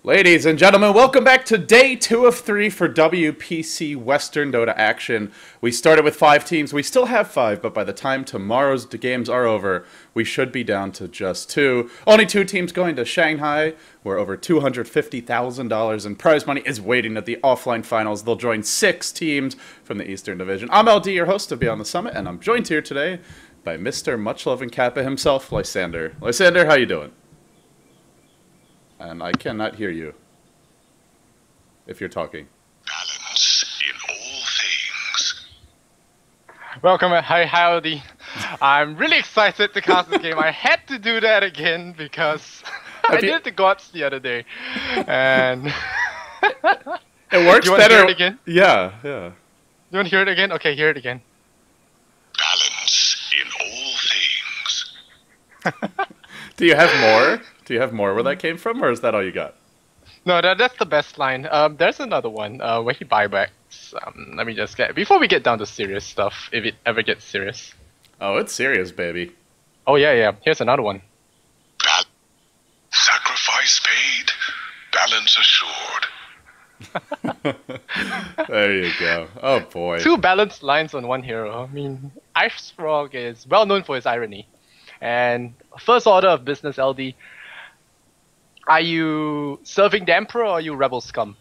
Ladies and gentlemen, welcome back to day 2 of 3 for WPC Western Dota action. We started with 5 teams. We still have 5, but by the time tomorrow's games are over, we should be down to just 2. Only 2 teams going to Shanghai, where over $250,000 in prize money is waiting at the offline finals. They'll join 6 teams from the Eastern Division. I'm LD, your host of Beyond the Summit, and I'm joined here today by Mr. Much-Loving Kappa himself, Lysander. Lysander, how you doing? And I cannot hear you if you're talking. Balance in all things. Welcome, hi howdy. I'm really excited to cast this game. I had to do that again because I did the gods the other day, and it works you want better. To hear it again? Yeah. You want to hear it again? Okay, hear it again. Balance in all things. Do you have more? Do you have more where that came from, or is that all you got? No, that's the best line. There's another one where he buybacks. Let me just get before we get down to serious stuff, if it ever gets serious. Oh, it's serious, baby. Oh yeah. Here's another one. Sacrifice paid, balance assured. There you go. Oh boy. 2 balanced lines on one hero. I mean, Ice Frog is well known for his irony. And first order of business, LD. Are you serving the Emperor or are you Rebel Scum?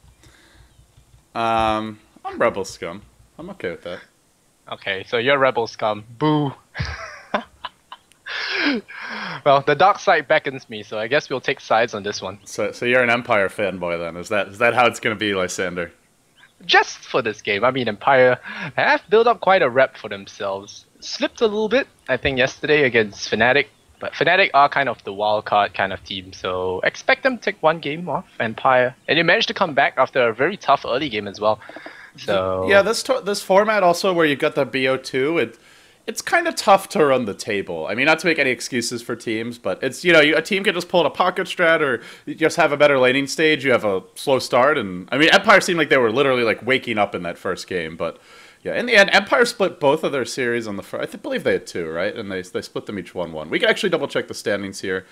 I'm Rebel Scum. I'm okay with that. Okay, so you're Rebel Scum. Boo. Well, the dark side beckons me, so I guess we'll take sides on this one. So you're an Empire fanboy then? Is that how it's gonna be, Lysander? Just for this game. I mean, Empire have built up quite a rep for themselves. Slipped a little bit, I think, yesterday against Fnatic. But Fnatic are kind of the wild card kind of team, so expect them to take one game off Empire. And they managed to come back after a very tough early game as well. So yeah, this format also where you've got the BO2, it's kind of tough to run the table. I mean, not to make any excuses for teams, but it's, a team can just pull a pocket strat, or you just have a better laning stage. You have a slow start, and I mean, Empire seemed like they were literally like waking up in that first game, but. Yeah, in the end, Empire split both of their series on the first. I believe they had 2, right? And they split them each 1-1. We can actually double check the standings here.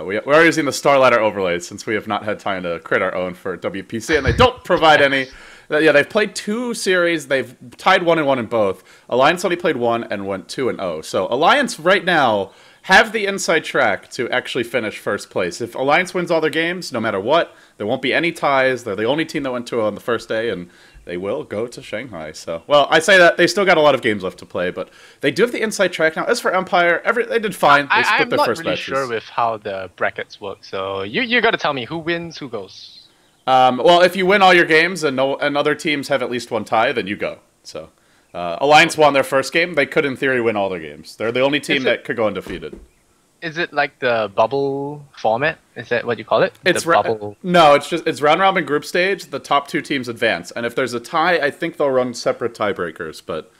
We are using the Star Ladder overlays since we have not had time to create our own for WPC, and they don't provide any. Yeah, they've played 2 series. They've tied 1-1 in both. Alliance only played 1 and went 2-0. So Alliance right now have the inside track to actually finish first place. If Alliance wins all their games, no matter what, there won't be any ties. They're the only team that went 2-0 on the first day, and they will go to Shanghai. So, well, I say that they still got a lot of games left to play, but they do have the inside track now. As for Empire, they did fine. They split their first matches. I'm not really sure with how the brackets work, so you got to tell me who wins, who goes. Well, if you win all your games and other teams have at least 1 tie, then you go. So, Alliance won their first game. They could, in theory, win all their games. They're the only team that could go undefeated. Is it like the bubble format? Is that what you call it? Bubble? No, it's round robin group stage. The top 2 teams advance, and if there's a tie, I think they'll run separate tiebreakers. But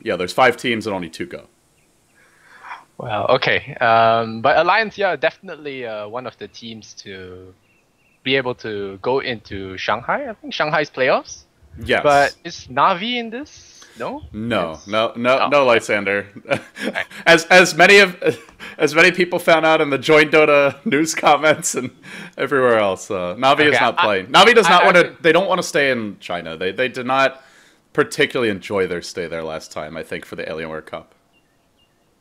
yeah, there's 5 teams and only 2 go. Well, okay, but Alliance, yeah, definitely one of the teams to be able to go into Shanghai. I think Shanghai's playoffs. Yes. But is Na'Vi in this? No, Lysander. as many people found out in the Join Dota news comments and everywhere else, Na'Vi is not playing. Na'Vi does not want to. They don't want to stay in China. They did not particularly enjoy their stay there last time, I think, for the Alienware Cup.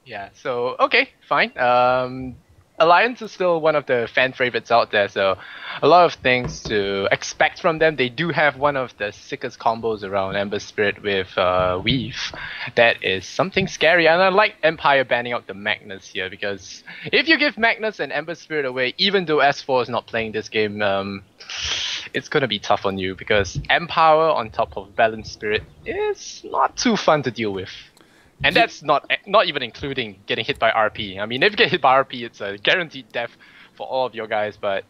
Yeah. So okay, fine. Alliance is still one of the fan favorites out there, so a lot of things to expect from them. They do have one of the sickest combos around, Ember Spirit with Weave. That is something scary, and I like Empire banning out the Magnus here, because if you give Magnus and Ember Spirit away, even though S4 is not playing this game, it's gonna be tough on you, because Empower on top of Balanced Spirit is not too fun to deal with. And that's not even including getting hit by RP. I mean, if you get hit by RP, it's a guaranteed death for all of your guys. But,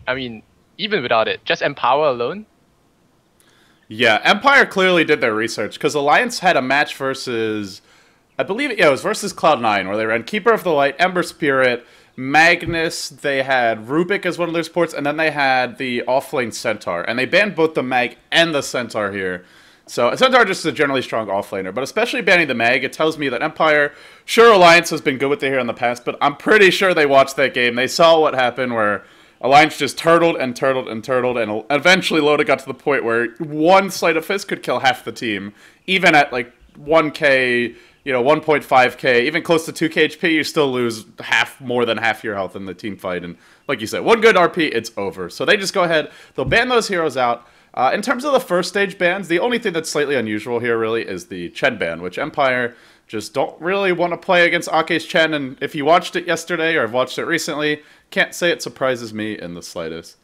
I mean, even without it, just Empower alone. Yeah, Empire clearly did their research, because Alliance had a match versus, I believe, it was versus Cloud9, where they ran Keeper of the Light, Ember Spirit, Magnus, they had Rubik as one of their supports, and then they had the offlane Centaur. And they banned both the Mag and the Centaur here. So Centaur just is a generally strong offlaner, but especially banning the Mag, it tells me that Empire, sure, Alliance has been good with it here in the past, but I'm pretty sure they watched that game. They saw what happened where Alliance just turtled and turtled and turtled, and eventually Loda got to the point where one Sleight of Fist could kill half the team. Even at like 1k, 1.5k, even close to 2k HP, you still lose more than half your health in the team fight. And like you said, one good RP, it's over. So they just go ahead, they'll ban those heroes out. In terms of the first stage bans, the only thing that's slightly unusual here really is the Chen ban, which Empire just don't really want to play against Ake's Chen, and if you watched it yesterday or have watched it recently, can't say it surprises me in the slightest.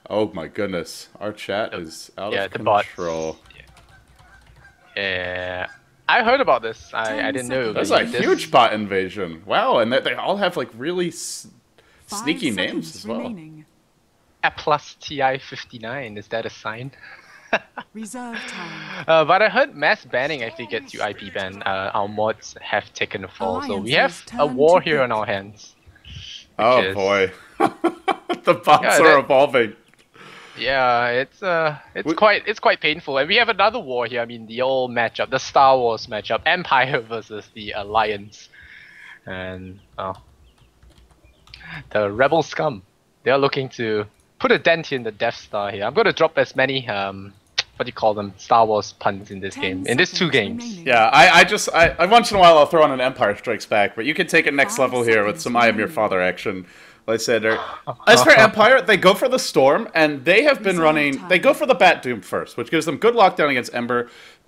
Oh my goodness, our chat is out of control. Yeah, I heard about this. I didn't know. That's a huge bot invasion. Wow, and they all have like really sneaky names as well. A plus TI-59, is that a sign? Reserve time. But I heard mass banning actually gets you IP ban. Our mods have taken a fall, so we have a war here on our hands. Oh boy, the bots are evolving. Yeah, it's quite painful, and we have another war here. I mean, the old matchup, the Star Wars matchup, Empire versus the Alliance, and the Rebel scum. They are looking to put a dent in the Death Star here. I'm going to drop as many, what do you call them, Star Wars puns in this game, in these 2 games. Yeah, I once in a while I'll throw on an Empire Strikes Back, but you can take it next level here with some I Am Your Father action. Like I said, as for Empire, they go for the Storm, and they have been running, they go for the Bat Doom first, which gives them good lockdown against Ember.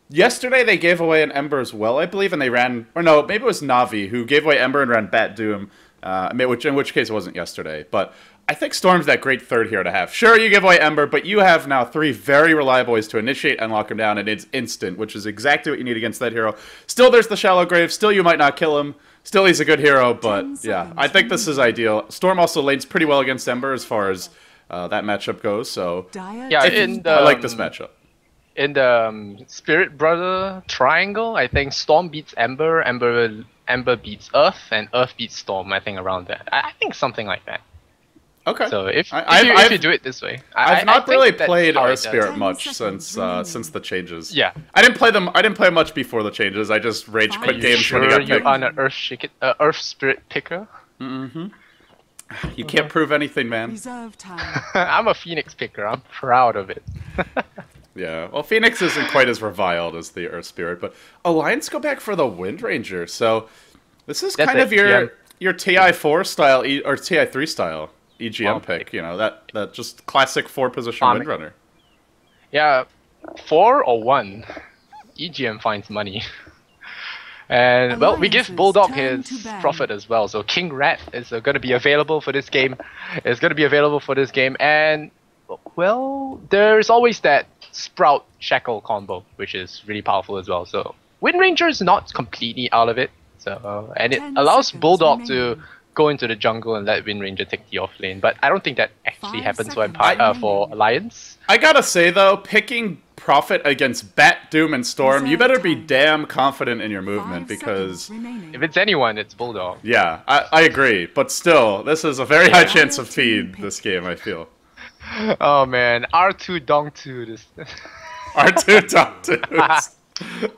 Yesterday they gave away an Ember as well, I believe, and they ran, or no, maybe it was Navi who gave away Ember and ran Bat Doom, in which case it wasn't yesterday, but I think Storm's that great third hero to have. Sure, you give away Ember, but you have now 3 very reliable ways to initiate and lock him down, and it's instant, which is exactly what you need against that hero. Still, there's the Shallow Grave. Still, you might not kill him. Still, he's a good hero, but yeah, I think this is ideal. Storm also lanes pretty well against Ember as far as that matchup goes, so yeah, I like this matchup. In the Spirit Brother triangle, I think Storm beats Ember, Ember beats Earth, and Earth beats Storm, I think around that. I think something like that. Okay. So if you do it this way, I've not really played Earth Spirit much since the changes. Yeah. I didn't play much before the changes. I just rage quit games when he got picked. You're on an Earth Spirit picker? Mm-hmm. You can't prove anything, man. Reserve time. I'm a Phoenix picker. I'm proud of it. Yeah. Well, Phoenix isn't quite as reviled as the Earth Spirit, but Alliance go back for the Wind Ranger. So this is kind of your TI4 style or TI3 style EGM pick. You know, that just classic 4-position Windrunner. Yeah, 4 or 1. EGM finds money. And, well, we give Bulldog his profit as well. So King Rat is going to be available for this game. And, well, there's always that Sprout Shackle combo, which is really powerful as well. So Wind Ranger is not completely out of it. So and it allows Bulldog to go into the jungle and let Wind Ranger take the off lane. But I don't think that actually happens for Alliance. I gotta say, though, picking Prophet against Bat, Doom, and Storm, you better be damn confident in your movement, because if it's anyone, it's Bulldog. Yeah, I agree. But still, this is a very high chance of feed, this game, I feel. Oh, man. R2 Dong 2. R2 Dong 2.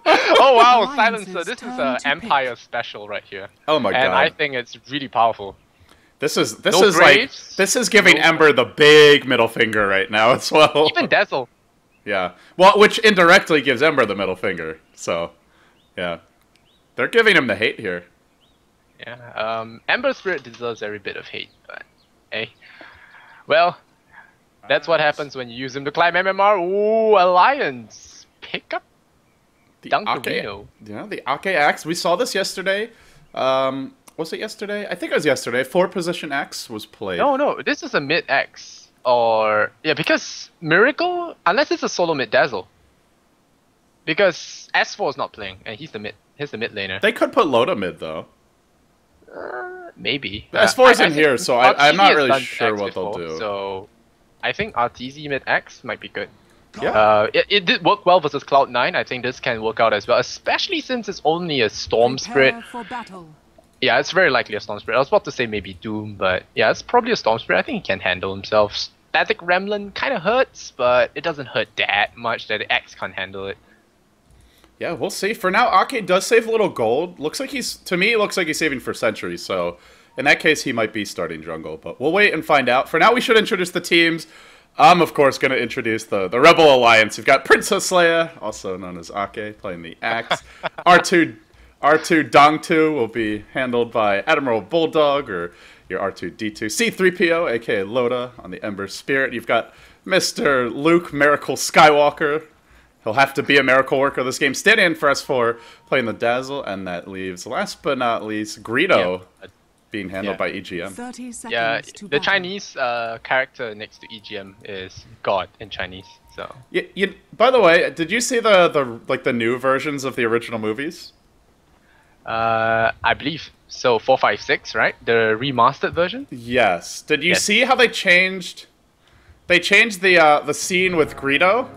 Oh, wow. Silencer. This is an Empire special right here. Oh, my God. And I think it's really powerful. This is giving Ember the big middle finger right now as well. Even Dazzle. Yeah. Well, which indirectly gives Ember the middle finger. So, yeah. They're giving him the hate here. Yeah. Ember Spirit deserves every bit of hate, but hey. Well, that's what happens when you use him to climb MMR. Ooh, Alliance. Pick up the Ake Axe. We saw this yesterday. Was it yesterday? I think it was yesterday. 4-position Axe was played. No. This is a mid Axe. Or, yeah, because Miracle, unless it's a solo mid Dazzle. Because S4 is not playing, and he's the mid laner. They could put Loda mid, though. Maybe. S4 isn't here, so I'm not really sure what they'll do. So, I think RTZ mid X might be good. Yeah. It did work well versus Cloud9. I think this can work out as well, especially since it's only a Storm Spirit. Yeah, it's very likely a Storm Spirit. I was about to say maybe Doom, but yeah, it's probably a Storm Spirit. I think he can handle himself. Static Remlin kind of hurts, but it doesn't hurt that much that the X can't handle it. Yeah, we'll see. For now, Ake does save a little gold. Looks like to me, it looks like he's saving for Sentry, so in that case, he might be starting jungle. But we'll wait and find out. For now, we should introduce the teams. I'm, of course, going to introduce the Rebel Alliance. You've got Princess Leia, also known as Ake, playing the Axe. R2 Dongtu will be handled by Admiral Bulldog, or your R2-D2. C-3PO, a.k.a. Loda, on the Ember Spirit. You've got Mr. Luke Miracle Skywalker. He'll have to be a miracle worker this game. Standing in for S4, playing the Dazzle. And that leaves, last but not least, Greedo. Being handled by EGM. 30 seconds Yeah, to the battle. Chinese character next to EGM is God in Chinese. So By the way, did you see the new versions of the original movies? I believe so. 456, right? The remastered version. Yes. Did you Yes. see how they changed? They changed the scene with Greedo.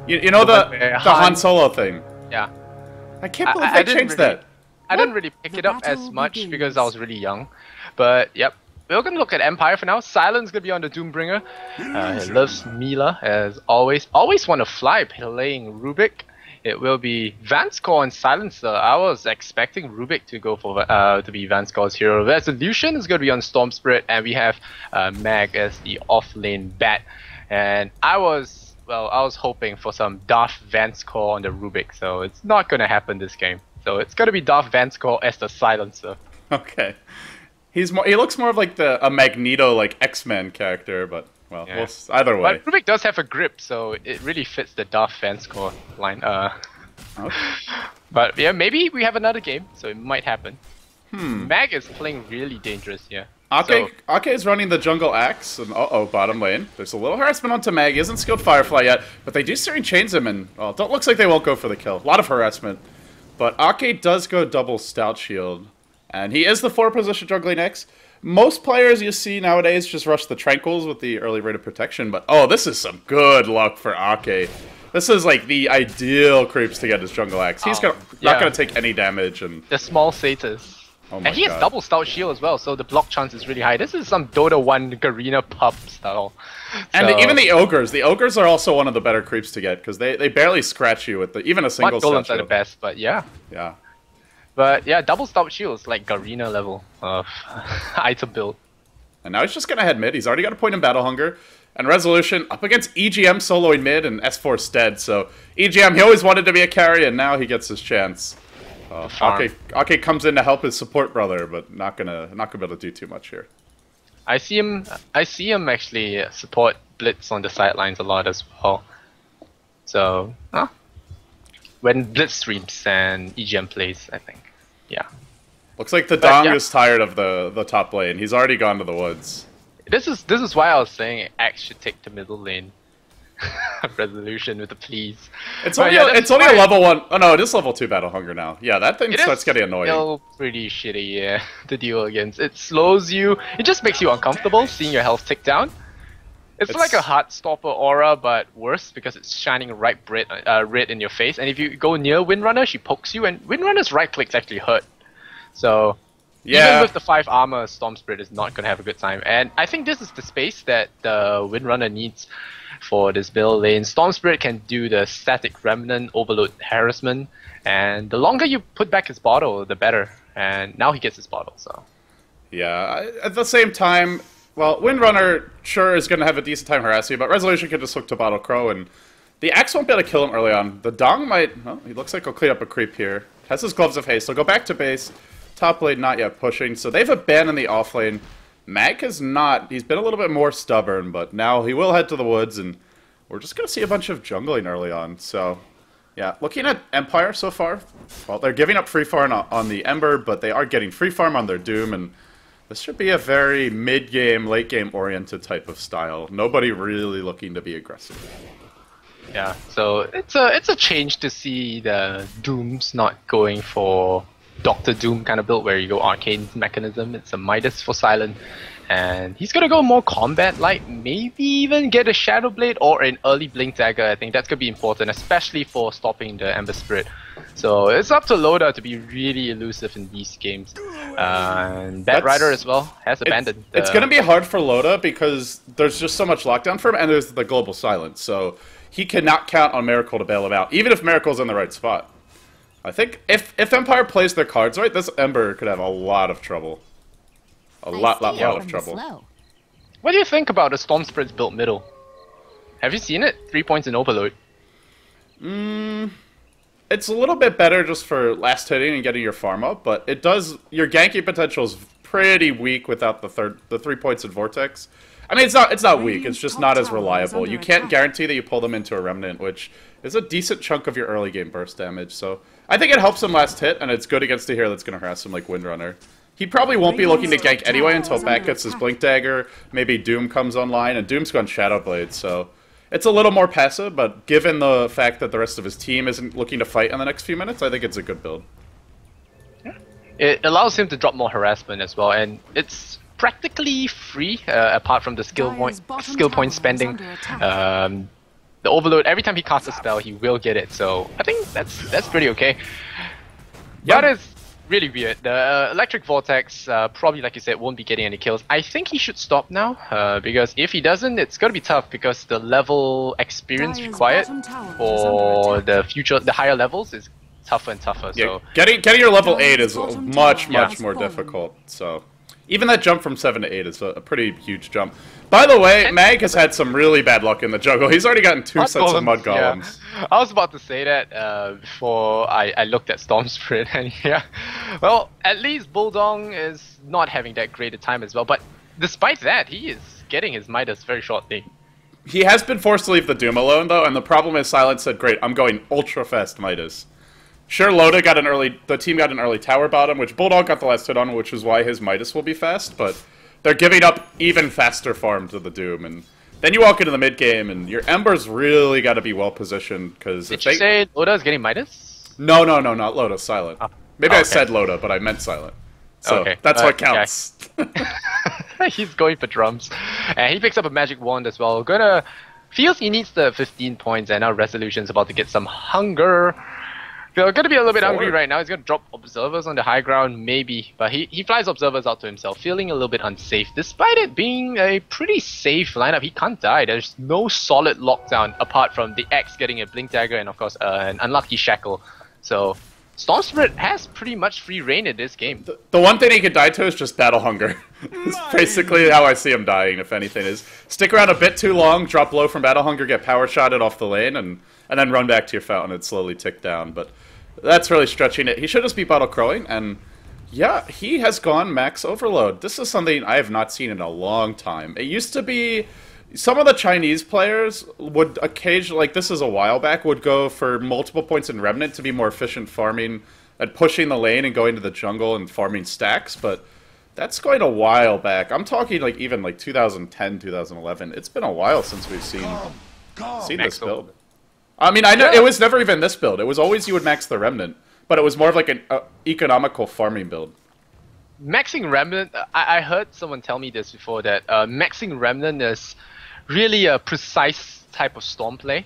You know The the one where Han Han- Solo thing. Yeah. I can't believe I they didn't changed really- that. I didn't really pick The it up as battle much begins. because I was really young. But yep, we're gonna look at Empire for now. Silence gonna be on the Doombringer. He loves Mila as always. Always want to fly playing Rubik. It will be Vanscore and Silencer. I was expecting Rubik to go for to be Vanscore's hero. Resolution is gonna be on Storm Spirit, and we have Mag as the off-lane bat. And I was hoping for some Darth Vanscore on the Rubik, so it's not gonna happen this game. So it's gonna be Darth Vanscore as the Silencer. Okay. He looks more of like a Magneto like X-Men character, but well, Yeah. either way. But Rubik does have a grip, so it really fits the Darth Vanscore line. Okay. But yeah, maybe we have another game, so it might happen. Mag is playing really dangerous here. So, Ake is running the jungle axe, and bottom lane. There's a little harassment onto Mag. He isn't skilled Firefly yet, but they do Searing Chains him, and it looks like they won't go for the kill. A lot of harassment. But Ake does go double Stout Shield, and he is the 4-position jungling X. Most players you see nowadays just rush the Tranquils with the early rate of protection, but this is some good luck for Ake. This is like the ideal creeps to get his jungle axe. He's not going to take any damage, and the small satyrs. oh my And he has God. double Stout Shield as well, so the block chance is really high. This is some Dota 1 Garena pup style. And So- even the ogres. The ogres are also one of the better creeps to get, because they barely scratch you with even a single What golems Stout are the Shield. best, but yeah. Yeah. But yeah, double Stout Shield is like Garena level of item build. And now he's just going to head mid. He's already got a point in Battle Hunger. And Resolution up against EGM soloing mid, and S4's dead. So EGM, he always wanted to be a carry, and now he gets his chance. farm. Ake comes in to help his support brother, but not gonna be able to do too much here. I see him actually support Blitz on the sidelines a lot as well. So, when Blitz streams and EGM plays, I think. Yeah. Looks like the But, Dong yeah. is tired of the top lane. He's already gone to the woods. This is why I was saying Axe should take the middle lane. Resolution with the please. It's But only yeah, it's that's only a fine. level 1. Oh no, it is level 2 Battle Hunger now. Yeah, that thing It starts is getting annoying. still pretty shitty, yeah, to deal against. It slows you. It just makes you uncomfortable seeing your health tick down. It's like a Heartstopper aura, but worse because it's shining red in your face. And if you go near Windrunner, she pokes you, and Windrunner's right clicks actually hurt. So Yeah. even with the 5 armor, Storm Spirit is not gonna have a good time. And I think this is the space that the Windrunner needs for this build lane. Storm Spirit can do the static remnant, overload harassment, and the longer you put back his bottle, the better. And now he gets his bottle, so. Yeah, at the same time, well, Windrunner sure is going to have a decent time harassing you, but Resolution can just hook to Bottle Crow, and the Axe won't be able to kill him early on. The Dong might, well, he looks like he'll clean up a creep here. Has his Gloves of Haste. He'll go back to base. Top lane not yet pushing, so they've abandoned the off lane. Mag has not. He's been a little bit more stubborn, but now he will head to the woods, and we're just going to see a bunch of jungling early on. So, yeah, looking at Empire so far, well, they're giving up free farm on the Ember, but they are getting free farm on their Doom, and this should be a very mid-game, late-game oriented type of style. Nobody really looking to be aggressive. Yeah, so it's a change to see the Dooms not going for Doctor Doom kind of build where you go arcane mechanism. It's a Midas for Silent, and he's gonna go more combat like, maybe even get a Shadow Blade or an early Blink Dagger. I think that's gonna be important, especially for stopping the Ember Spirit. So it's up to Loda to be really elusive in these games. And Bat Rider as well has abandoned. It's going to be hard for Loda because there's just so much lockdown for him, and there's the global silence. So he cannot count on Miracle to bail him out, even if Miracle's in the right spot. I think if Empire plays their cards right, this Ember could have a lot of trouble. A lot of trouble. What do you think about the Storm Spirit's built middle? Have you seen it? 3 points in Overload. It's a little bit better just for last hitting and getting your farm up, but it does your ganking potential is pretty weak without the 3 points in Vortex. I mean, it's not weak. It's just not as reliable. You can't guarantee that you pull them into a Remnant, which is a decent chunk of your early game burst damage. So I think it helps him last hit, and it's good against a hero that's going to harass him like Windrunner. He probably won't be looking to gank anyway until back gets his Blink Dagger. Maybe Doom comes online, and Doom's gone Shadowblade, so it's a little more passive. But given the fact that the rest of his team isn't looking to fight in the next few minutes, I think it's a good build. It allows him to drop more harassment as well, and it's practically free apart from the skill point spending. The Overload, every time he casts a spell, he will get it. So I think that's pretty okay. Yeah. That is really weird. The Electric Vortex probably, like you said, won't be getting any kills. I think he should stop now because if he doesn't, it's gonna be tough because the level experience required for the higher levels is tougher and tougher. Yeah, So getting your level 8 is much more difficult. So even that jump from 7 to 8 is a pretty huge jump. By the way, Mag has had some really bad luck in the jungle. He's already gotten 2 sets of Mud Golems. Yeah. I was about to say that before I looked at Storm Spirit, and yeah, well, at least Bulldong is not having that great a time as well. But despite that, he is getting his Midas very shortly. He has been forced to leave the Doom alone though, and the problem is Silence said, "Great, I'm going ultra fast Midas." Sure, Loda got the team got an early tower bottom, which Bulldog got the last hit on, which is why his Midas will be fast, but they're giving up even faster farm to the Doom, and then you walk into the mid game, and your Ember's really got to be well positioned, because Did you say Loda is getting Midas? No, not Loda, Silent. Maybe okay. I said Loda, but I meant Silent. So okay. that's what counts. Yeah. He's going for drums, and he picks up a magic wand as well. Feels he needs the 15 points, and now Resolution's about to get some hunger. They're going to be a little bit hungry right now. He's going to drop Observers on the high ground, maybe. But he flies Observers out to himself, feeling a little bit unsafe. Despite it being a pretty safe lineup, he can't die. There's no solid lockdown apart from the X getting a Blink Dagger and, of course, an unlucky Shackle. So Storm Spirit has pretty much free reign in this game. The one thing he could die to is just Battle Hunger. It's basically how I see him dying, if anything, is stick around a bit too long, drop low from Battle Hunger, get power shotted off the lane, and then run back to your fountain and slowly tick down. But that's really stretching it. He should just be Bottle Crowing, and yeah, he has gone max overload. This is something I have not seen in a long time. It used to be some of the Chinese players would occasionally, like this is a while back, would go for multiple points in Remnant to be more efficient farming and pushing the lane and going to the jungle and farming stacks, but that's going a while back. I'm talking like even like 2010, 2011. It's been a while since we've seen this build. I mean, I know it was never even this build. It was always you would max the Remnant, but it was more of like an economical farming build. Maxing Remnant, I heard someone tell me this before, that maxing Remnant is really a precise type of storm play,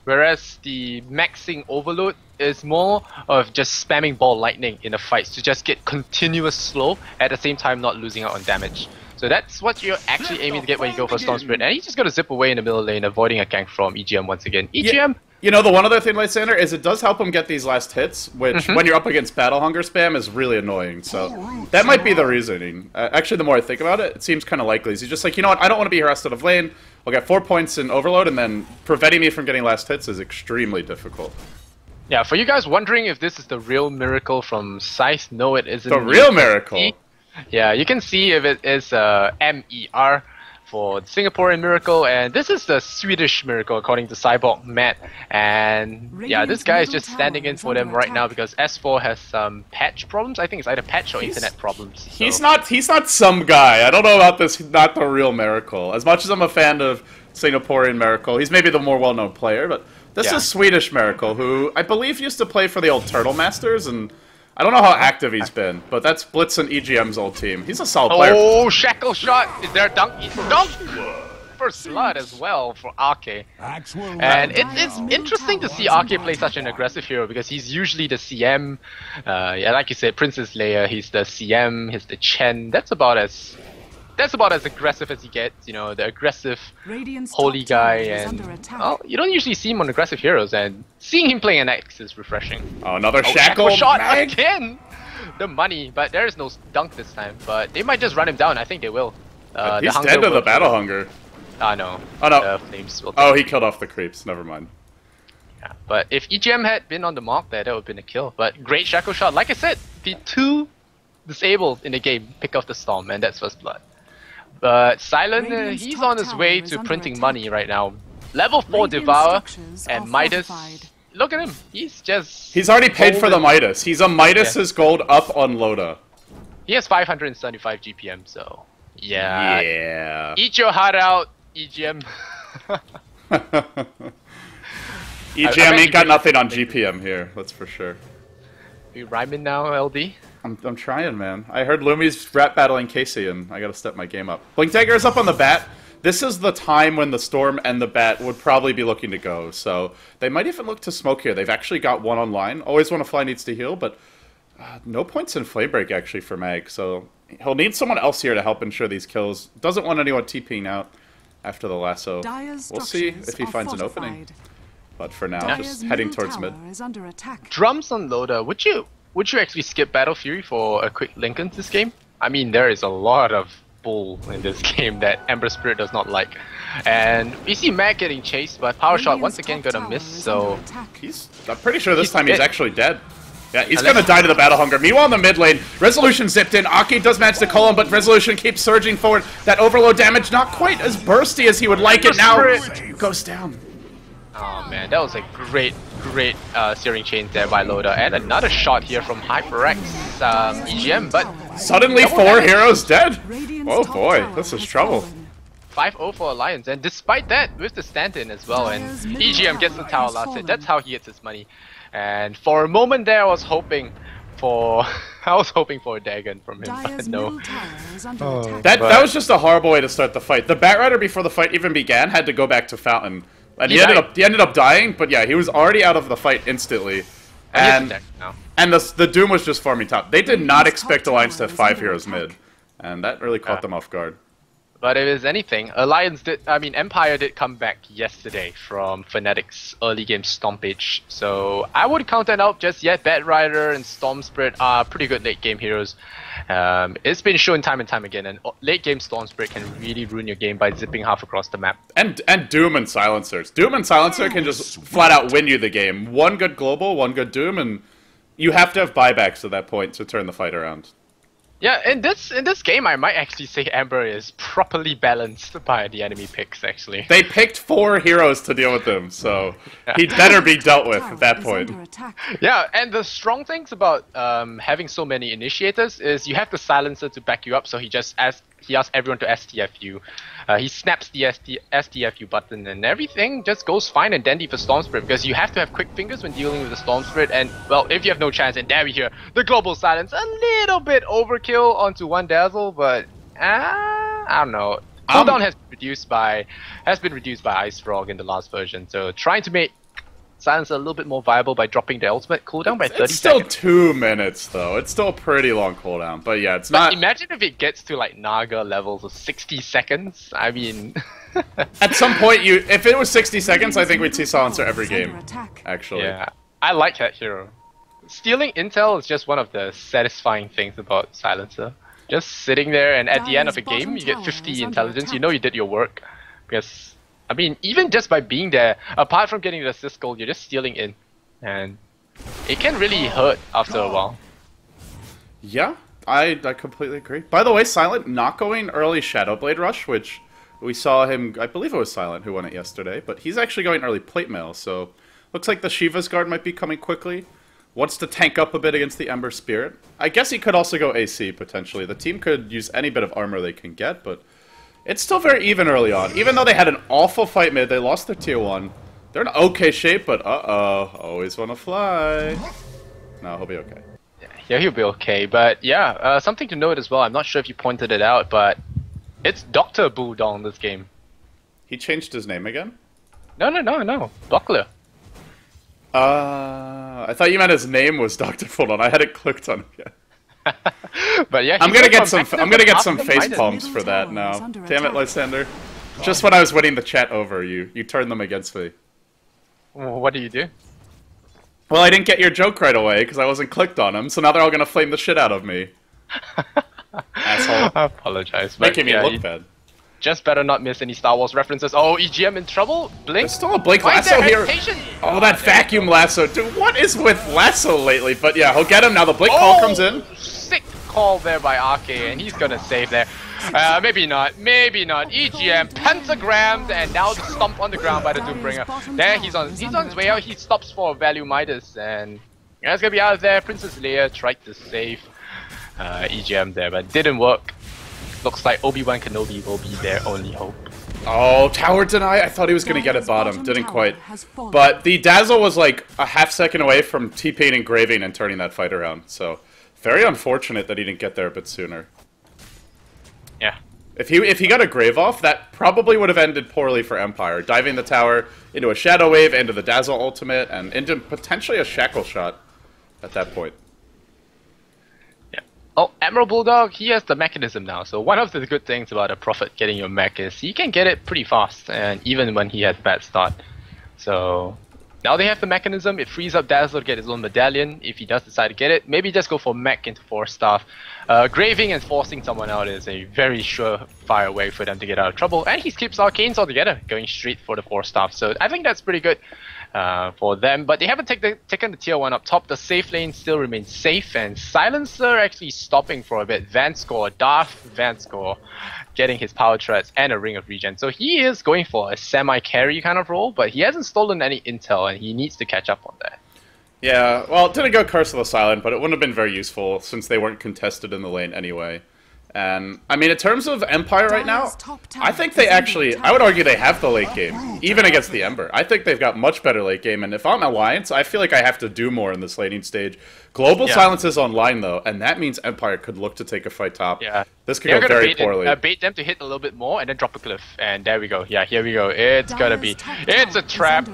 whereas the maxing Overload is more of just spamming Ball Lightning in the fights to just get continuous slow, at the same time not losing out on damage. So that's what you're actually aiming to get when you go for Storm Spirit. And he's just got to zip away in the middle lane, avoiding a gank from EGM once again. EGM! Yeah. You know, the one other thing, Lysander, is it does help him get these last hits, which, when you're up against Battle Hunger spam, is really annoying. So that might be the reasoning. Actually, the more I think about it, it seems kind of likely. He's just like, you know what, I don't want to be harassed out of lane. I'll get 4 points in Overload, and then preventing me from getting last hits is extremely difficult. Yeah, for you guys wondering if this is the real miracle from Scythe, no it isn't. The real miracle? Yeah, you can see if it is MER for the Singaporean miracle, and this is the Swedish miracle according to Cyborg Matt. And yeah, this guy is just standing in for them right now because S4 has some patch problems. I think it's either patch or internet problems. So. He's not some guy. I don't know about this. Not the real miracle. As much as I'm a fan of Singaporean miracle, he's maybe the more well-known player, but this is Swedish miracle, who I believe used to play for the old Turtle Masters, and I don't know how active he's been, but that's Blitz and EGM's old team. He's a solid player. Oh, Shackle shot! Is there a dunk? Dunk! First blood as well for Arke. And it's interesting to see Arke play such an aggressive hero because he's usually the CM. Yeah, like you said, Princess Leia, he's the CM, he's the Chen. That's that's about as aggressive as he gets. You know, the aggressive Radiant's holy top tower guy, is and under attack. well, you don't usually see him on aggressive heroes, and seeing him playing an X is refreshing. Oh, another Oh, shackle shot mag? again. The money, but there is no dunk this time. But they might just run him down. I think they will. He's dead to the battle hunger. Ah no. Oh no. The flames will Oh, he killed off the creeps. Never mind. Yeah, but if EGM had been on the mark there, that would have been a kill. But great shackle shot. Like I said, the 2 disabled in the game pick off the storm, and that's first blood. But Silent, Radiant's he's top on his tower way is to under printing attack. money right now. Level 4 Radiant Devour structures and are Midas. fortified. Look at him. He's just... He's already paid for the golden. Midas. He's a Midas's gold up on Loda. He has 575 GPM, so... Yeah. Yeah. Eat your heart out, EGM. EGM ain't got you- nothing on GPM here, that's for sure. You rhyming now, LD? I'm trying, man. I heard Lumi's rap battling Casey, and I gotta step my game up. Blink Dagger is up on the bat. This is the time when the Storm and the Bat would probably be looking to go, so they might even look to smoke here. They've actually got one online. Always when a Fly needs to heal, but no points in Flame Break actually for Mag, so he'll need someone else here to help ensure these kills. Doesn't want anyone TPing out after the lasso. Dire's We'll see structures if he are finds an fortified. opening. But for now, Dire's just heading middle towards mid. tower is under attack. Drums on Loda. Would you actually skip Battle Fury for a quick Lincoln this game? I mean, there is a lot of bull in this game that Ember Spirit does not like. And we see Mag getting chased, but Power Shot once Radiant's again top gonna tower miss, is so... under attack. I'm pretty sure this He's time he's dead. actually dead. Yeah, he's Unless- gonna die to the Battle Hunger. Meanwhile, in the mid lane, Resolution zipped in. Aki does manage to call him, but Resolution keeps surging forward. That overload damage not quite as bursty as he would like it now. Goes down. Oh man, that was a great steering change there by Loda. And another shot here from HyperX EGM, but Suddenly Double 4 damage. heroes dead. Radiant's Oh top boy, tower this is has trouble. fallen. 5-0 for Alliance. And despite that, with the stand-in as well, and Dire's middle EGM gets the tower tower has last hit. fallen. That's how he gets his money. And for a moment there, I was hoping for a Dagon from him, but Dire's no. middle tower is under Oh. attack. That was just a horrible way to start the fight. The Batrider, before the fight even began, had to go back to Fountain. And He he ended died. up dying, but yeah, he was already out of the fight instantly. And And he's now. and the Doom was just farming top. They did not Radiant's expect top Alliance to tower have is 5 under heroes attack. mid. And that really caught Yeah. them off guard. But if it's anything, Empire did come back yesterday from Fnatic's early game stompage. So I wouldn't count that out just yet. Batrider and Storm Spirit are pretty good late game heroes. It's been shown time and time again, and late game Storm Spirit can really ruin your game by zipping half across the map. And Doom and Silencers. Doom and Silencer can just flat out win you the game. One good global, one good Doom, and you have to have buybacks at that point to turn the fight around. Yeah, in this game, I might actually say Ember is properly balanced by the enemy picks. Actually, They picked 4 heroes to deal with him, so he'd better be dealt with at that Tower is point. under attack. yeah, and the strong things about having so many initiators is you have the silencer to back you up. So he asks everyone to STF you. He snaps the STF you button, and everything just goes fine and dandy for Storm Spirit because you have to have quick fingers when dealing with the Storm Spirit. And well, if you have no chance, and there we hear the global silence, a little bit overkill onto one Dazzle, but I don't know. Cooldown has been reduced by Ice Frog in the last version, so trying to make Silence a little bit more viable by dropping the ultimate cooldown by 30 It's still seconds. 2 minutes, though. It's still a pretty long cooldown. But yeah, it's But not... imagine if it gets to like Naga levels of 60 seconds. I mean... At some point, if it was 60 seconds, I think we'd see Silencer every Is under game, attack. actually. Yeah, I like that hero. Stealing intel is just one of the satisfying things about Silencer. Just sitting there, and at the end of a Dire's game, you get bottom tower 50 is under intelligence. You attack. know you did your work. Because, I mean, even just by being there, apart from getting the assist goal, you're just stealing in. And it can really hurt after a while. Yeah, I completely agree. By the way, Silent not going early Shadowblade Rush, which we saw him... I believe it was Silent who won it yesterday, but he's actually going early Plate Mail, so... Looks like the Shiva's Guard might be coming quickly. Wants to tank up a bit against the Ember Spirit. I guess he could also go AC, potentially. The team could use any bit of armor they can get, but... It's still very even early on. Even though they had an awful fight mid, they lost their tier 1. They're in okay shape, but uh-oh. Always want to fly. No, he'll be okay. Yeah, he'll be okay. But yeah, something to note as well. I'm not sure if you pointed it out, but it's Dr. Bulldong this game. He changed his name again? No. Buckler. I thought you meant his name was Dr. Fulton. I hadn't clicked on it yet. But yeah, I'm gonna get some Midas. face palms for that now. Damn it, Lysander. Just when I was winning the chat over, you turned them against me. What do you do? Well, I didn't get your joke right away because I wasn't clicked on them, so now they're all gonna flame the shit out of me. Asshole. I apologize. But Making me yeah, look bad. just better not miss any Star Wars references. Oh, EGM in trouble? Blink? There's still a Blink Why is lasso there here. hesitation? Oh, that vacuum lasso. Dude, what is with lasso lately? But yeah, he'll get him now. The Blink call comes in. Sick call there by RK, and he's gonna save there. Maybe not. EGM pentagrammed, and now the stomp on the ground by the Doombringer. There, he's on his way out. He stops for value Midas, and yeah, it's gonna be out of there. Princess Leia tried to save EGM there, but didn't work. Looks like Obi-Wan Kenobi will be their only hope. Oh, tower deny. I thought he was gonna get it bottom. Didn't quite. But the Dazzle was like a half second away from TPing and graving and turning that fight around. So very unfortunate that he didn't get there a bit sooner. Yeah. If he got a grave off, that probably would have ended poorly for Empire. Diving the tower into a Shadow Wave, into the Dazzle ultimate, and into potentially a Shackle shot at that point. Yeah. Oh, Admiral Bulldog, he has the mechanism now. So one of the good things about a Prophet getting your mech is he can get it pretty fast, and even when he has a bad start. So now they have the mechanism. It frees up Dazzle to get his own medallion if he does decide to get it. Maybe just go for mech into 4-staff. Graving and forcing someone out is a very surefire way for them to get out of trouble. And he skips Arcanes altogether, going straight for the 4-staff. So I think that's pretty good for them. But they haven't taken the tier 1 up top. The safe lane still remains safe. And Silencer actually stopping for a bit. Darth Vanscore getting his power threats and a Ring of Regen. So he is going for a semi-carry kind of role. But he hasn't stolen any intel and he needs to catch up on that. Yeah, well, it didn't go Curse of the Silent, but it wouldn't have been very useful since they weren't contested in the lane anyway. And, I mean, in terms of Empire right now, I think they actually, I would argue they have the late game, even against the Ember. I think they've got much better late game, and if I'm Alliance, I feel like I have to do more in this laning stage. Global Silence is online, though, and that means Empire could look to take a fight top. Yeah. This could go very poorly. Bait them to hit a little bit more, and then drop a cliff. And there we go. Yeah, here we go. It's gonna be... It's a trap.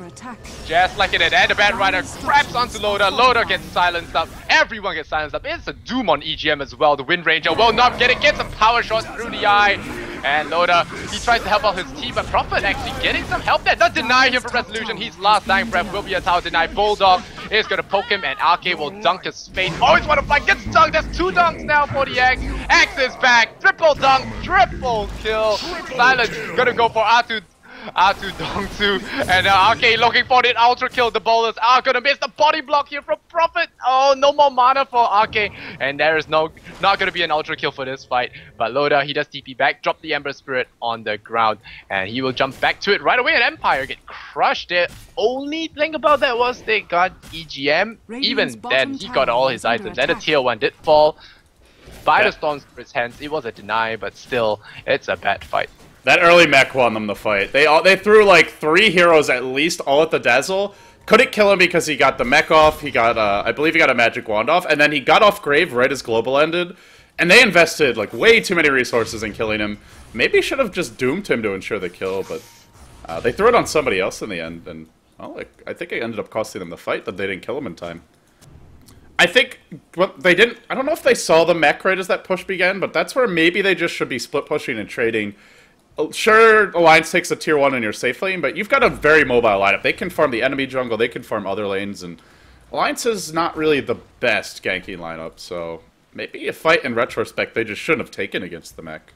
Just like it is. And the Bad Rider grabs onto Loda. Loda gets silenced up. Everyone gets silenced up. It's a Doom on EGM as well. The Wind Ranger will not get it. Gets a power shot through the eye. And Loda, he tries to help out his team, but Prophet actually getting some help there. Not deny him for resolution. His last dying breath will be a tower deny. Bulldog is going to poke him, and RK will dunk his face. Always want to fight. Gets dunked. There's 2 dunks now for the X. X is back. Triple dunk. Triple kill. Silence going to go for R2 dunk too, and RK looking for the ultra kill. The bowlers are gonna miss the body block here from Prophet. Oh, no more mana for RK, and there is not gonna be an ultra kill for this fight. But Loda, he does TP back, drop the Ember Spirit on the ground, and he will jump back to it right away. And Empire get crushed. The only thing about that was they got EGM. Even then, he got all his items, and the tier 1 did fall by the Storm Spirit's hands. It was a deny, but still, it's a bad fight. That early mech won them the fight. They threw like 3 heroes at least, all at the Dazzle. Couldn't kill him because he got the mech off. He got, I believe he got a magic wand off, and then he got off Grave right as Global ended. And they invested like way too many resources in killing him. Maybe should have just doomed him to ensure the kill, but they threw it on somebody else in the end, and well, I think it ended up costing them the fight that they didn't kill him in time. I think what they didn't. I don't know if they saw the mech right as that push began, but that's where maybe they just should be split pushing and trading. Sure, Alliance takes a tier 1 in your safe lane, but you've got a very mobile lineup. They can farm the enemy jungle, they can farm other lanes, and Alliance is not really the best ganking lineup, so maybe a fight in retrospect they just shouldn't have taken against the mech.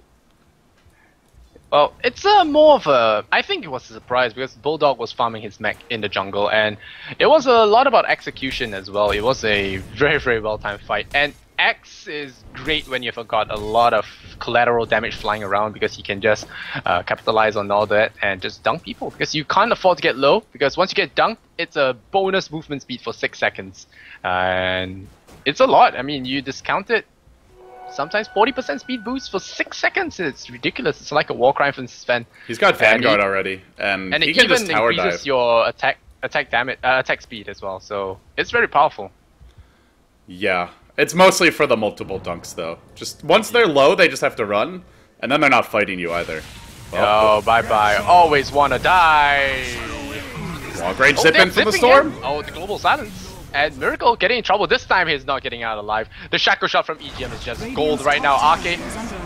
Well, it's more of a... I think it was a surprise because Bulldog was farming his mech in the jungle, and it was a lot about execution as well. It was a very, very well-timed fight, and X is great when you've got a lot of collateral damage flying around because he can just capitalize on all that and just dunk people, because you can't afford to get low, because once you get dunked, it's a bonus movement speed for 6 seconds. And it's a lot. I mean, you discount it, sometimes 40% speed boost for 6 seconds. It's ridiculous. It's like a war crime from Sven. He's got Vanguard already, and he can just tower dive. It increases your attack speed as well, so it's very powerful. Yeah. It's mostly for the multiple dunks, though. Just once they're low, they just have to run, and then they're not fighting you either. Well, oh, bye-bye. Always wanna die. Long range zip in from the storm. Oh, the global silence. And Miracle getting in trouble. This time he's not getting out alive. The Shackle Shot from EGM is just gold right now. Arcade,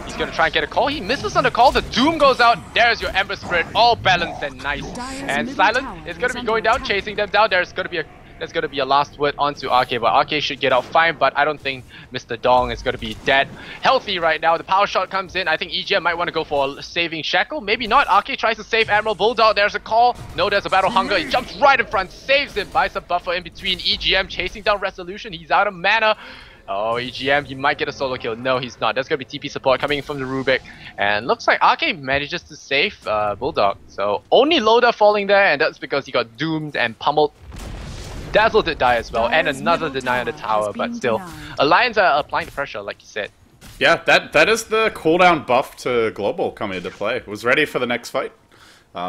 he's gonna try and get a call. He misses on the call. The Doom goes out. There's your Ember Spirit, all balanced and nice. And Silent is gonna be going down, chasing them down. There's gonna be a last word onto Arcade, but Arcade should get out fine, but I don't think Mr. Dong is gonna be dead healthy right now. The power shot comes in. I think EGM might want to go for a saving Shackle. Maybe not. Arcade tries to save Admiral Bulldog. There's a call. No, there's a Battle Hunger. He jumps right in front, saves him, buys a buffer in between. EGM chasing down Resolution. He's out of mana. Oh, EGM, he might get a solo kill. No, he's not. There's gonna be TP support coming from the Rubik. And looks like Arcade manages to save Bulldog. So only Loda falling there, and that's because he got doomed and pummeled. Dazzle did die as well, and another deny on the tower, but still. Alliance are applying the pressure, like you said. Yeah, that is the cooldown buff to Global coming into play. It was ready for the next fight.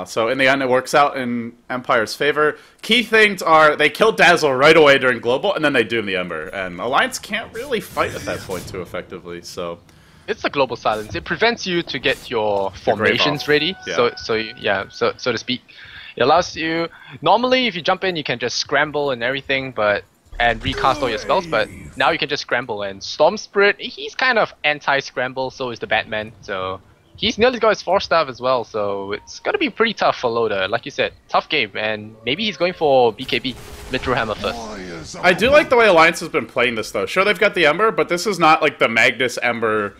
So in the end, it works out in Empire's favor. Key things are they kill Dazzle right away during Global, and then they doom the Ember. And Alliance can't really fight at that point too effectively, so... It's a global silence. It prevents you to get your formations ready, Yeah. so to speak. It allows you... Normally, if you jump in, you can just scramble and everything, and recast all your spells, but now you can just scramble. And Storm Spirit, he's kind of anti-scramble, so is the Batman, so... He's nearly got his 4-star as well, so it's gonna be pretty tough for Loda. Like you said, tough game, and maybe he's going for BKB, Mithril Hammer first. I do like the way Alliance has been playing this, though. Sure, they've got the Ember, but this is not like the Magnus Ember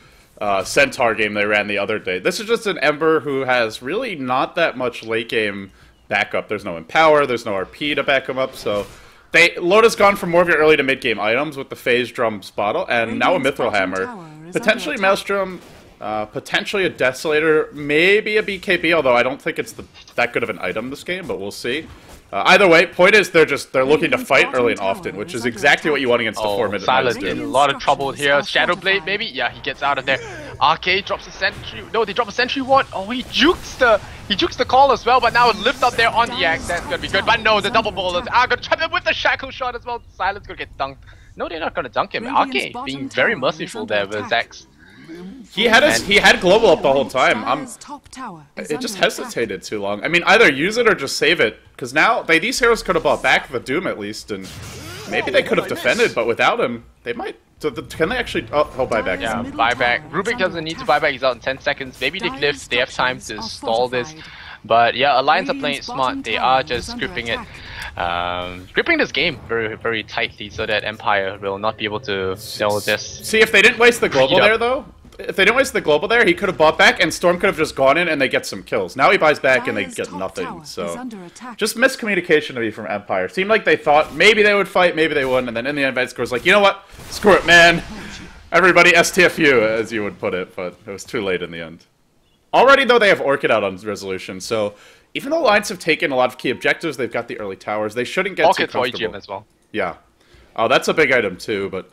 Centaur game they ran the other day. This is just an Ember who has really not that much late game backup. There's no Empower, there's no RP to back him up, so... Loda's gone for more of your early to mid-game items with the Phase Drum's bottle, and now a Mithril Hammer. Potentially Maelstrom... potentially a Desolator, maybe a BKB, although I don't think it's that good of an item this game, but we'll see. Either way, point is they're looking to fight early and often, which is exactly what you want against the 4-minute Silent do. in a lot of trouble here. Shadowblade maybe? Yeah, he gets out of there. Arcade drops a sentry. No, they drop a sentry ward. Oh, he jukes the call as well, but now lift up there on the axe. That's gonna be good. But no, the double bullets are gonna trap him with the shackle shot as well. Silent's gonna get dunked. No, they're not gonna dunk him. Arcade being very merciful there with his axe. He had Global up the whole time. It just hesitated too long. I mean, either use it or just save it, because now these heroes could have bought back the Doom at least, and maybe they could have defended, but without him, they might. So can they actually? Oh, he'll buy back. Yeah, buy back. Rubik doesn't need to buy back. He's out in 10 seconds. Maybe they lift. They have time to stall this. But yeah, Alliance are playing it smart. They are just gripping it. Gripping this game very, very tightly so that Empire will not be able to sell this. See, if they didn't waste the Global there, though, if they didn't waste the Global there, he could have bought back, and Storm could have just gone in and they get some kills. Now he buys back and they get nothing, so... Just miscommunication to me from Empire. Seemed like they thought maybe they would fight, maybe they wouldn't, and then in the end, Score's like, you know what? Screw it, man. Everybody STFU, as you would put it, but it was too late in the end. Already, though, they have Orchid out on Resolution, so... Even though Alliance have taken a lot of key objectives, they've got the early towers, they shouldn't get Orchid too comfortable. for EGM as well. Yeah. Oh, that's a big item, too, but...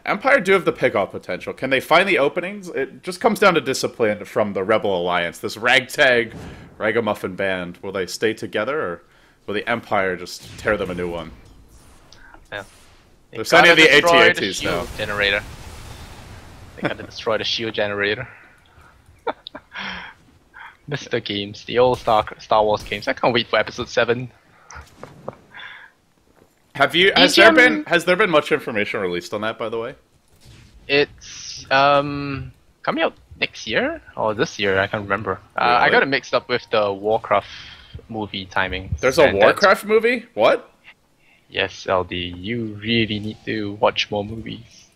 Empire do have the pick-off potential. Can they find the openings? It just comes down to discipline from the Rebel Alliance. This ragtag, ragamuffin band. Will they stay together, or will the Empire just tear them a new one? Yeah. They're sending the AT-ATs now. Generator. They gotta destroy the shield generator. Mr. Games, the old Star Wars games. I can't wait for episode 7. Has there been much information released on that, by the way? It's coming out next year or this year, I can't remember. Really? I got it mixed up with the Warcraft movie timing. There's a Warcraft movie? What? Yes, LD, you really need to watch more movies.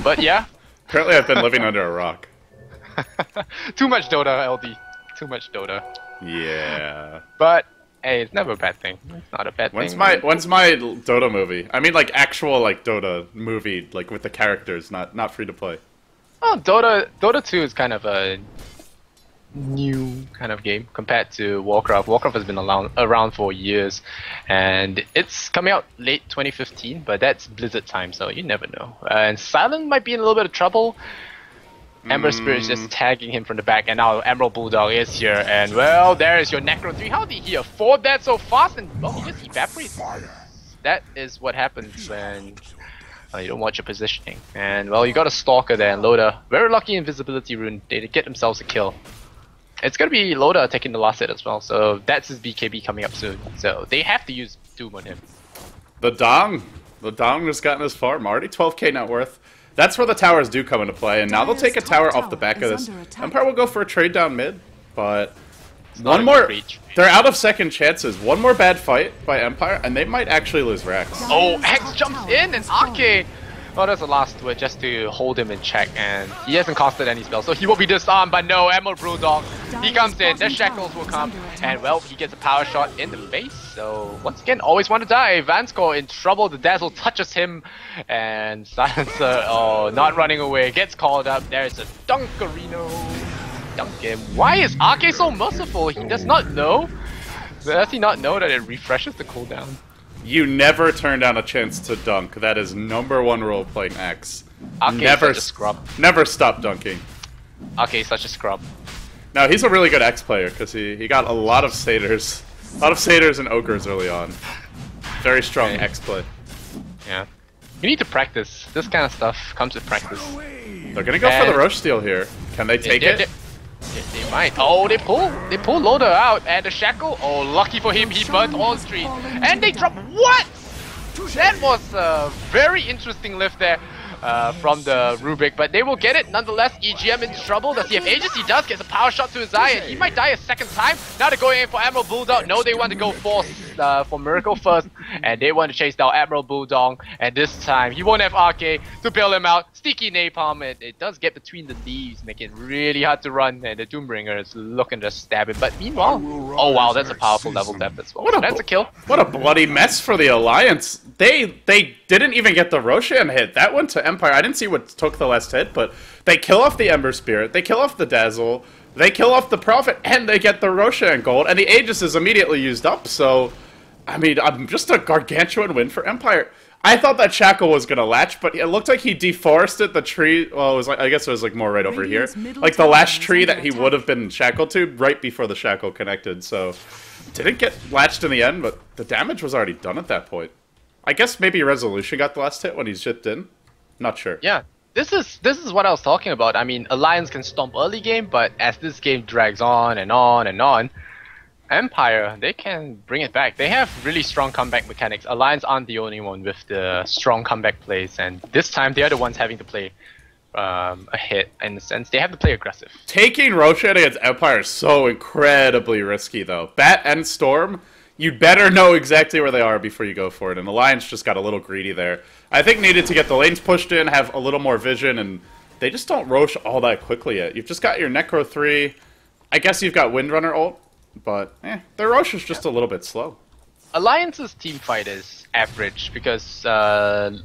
But yeah. Apparently I've been living under a rock. Too much Dota, LD. Too much Dota. Yeah. But hey, it's never a bad thing. It's not a bad thing. When's my Dota movie? I mean, like actual like Dota movie, like with the characters, not free to play. Oh, Dota 2 is kind of a new kind of game compared to Warcraft. Warcraft has been around for years, and it's coming out late 2015. But that's Blizzard time, so you never know. And Silent might be in a little bit of trouble. Ember Spirit is just tagging him from the back, and now Emerald Bulldog is here, and well, there is your Necro 3. How did he afford that so fast? And well, he just evaporates. That is what happens when you don't watch your positioning. And well, you got a Stalker there, and Loda, very lucky invisibility rune. They get themselves a kill. It's gonna be Loda taking the last hit as well, so that's his BKB coming up soon. So they have to use Doom on him. The Dong The Dong has gotten his farm. Already 12k net worth. That's where the towers do come into play, and now they'll take a tower off the back of this. Empire will go for a trade down mid, but one more. They're out of second chances. One more bad fight by Empire, and they might actually lose Rex. Oh, X jumps in and Ake. Oh, that's the last word just to hold him in check, and he hasn't costed any spells, so he will be disarmed. But no, Emerald Brewdog, he comes in. The shackles will come, and well, he gets a power shot in the face. So once again, always want to die. Vansko in trouble. The Dazzle touches him, and Silencer, oh, not running away, gets called up. There's a Dunkarino. Dunk him. Why is Ake so merciful? He does not know. Does he not know that it refreshes the cooldown? You never turn down a chance to dunk. That is #1 rule playing X. Ake is such a scrub. Never stop dunking. Ake is such a scrub. Now he's a really good X player because he got a lot of satyrs, and ogres early on. Very strong X play. Yeah. You need to practice. This kind of stuff comes with practice. They're gonna go for the Roche steal here. Can they take it? They might. Oh, they pull Loader out, and the shackle. Oh, lucky for him, he burnt all the trees, and they drop what? That was a very interesting lift there from the Rubik, but they will get it nonetheless. EGM in trouble. Does he have Aegis? He does. Gets a power shot to his eye, and he might die a second time. Now they're going in for Emerald Bulldog. No, they want to go for Miracle first, and they want to chase down Emerald Bulldog. And this time, he won't have RK to bail him out. Sticky Napalm, it does get between the leaves, make it really hard to run, and the Doombringer is looking to stab him. But meanwhile, oh wow, that's a powerful level depth as well. That's a kill. What a bloody mess for the Alliance. They didn't even get the Roshan hit. That went to Empire. I didn't see what took the last hit, but they kill off the Ember Spirit, they kill off the Dazzle, they kill off the Prophet, and they get the Roshan gold, and the Aegis is immediately used up, so, I mean, just a gargantuan win for Empire. I thought that Shackle was gonna latch, but it looked like he deforested the tree, well, it was like, I guess it was like more right over here, like the last tree that he would have been shackled to right before the Shackle connected, so didn't get latched in the end, but the damage was already done at that point. I guess maybe Resolution got the last hit when he's zipped in. Not sure. Yeah, this is what I was talking about. I mean, Alliance can stomp early game, but as this game drags on and on and on, Empire, they can bring it back. They have really strong comeback mechanics. Alliance aren't the only one with the strong comeback plays, and this time they are the ones having to play a hit in the sense. They have to play aggressive. Taking Roshan against Empire is so incredibly risky, though. Bat and Storm, you better know exactly where they are before you go for it, and Alliance just got a little greedy there. I think needed to get the lanes pushed in, have a little more vision, and they just don't Roche all that quickly yet. You've just got your Necro 3, I guess you've got Windrunner ult, but their Roche is just a little bit slow. Alliance's team fight is average, because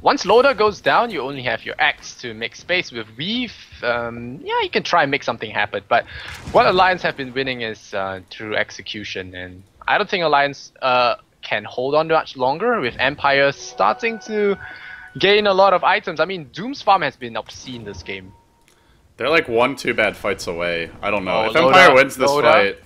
once Loader goes down, you only have your X to make space with Weave. Yeah, you can try and make something happen, but what Alliance have been winning is through execution, and I don't think Alliance can hold on much longer, with Empire starting to gain a lot of items. I mean, Doom's farm has been obscene this game. They're like 1-2 bad fights away. I don't know. Oh, if Empire wins this fight...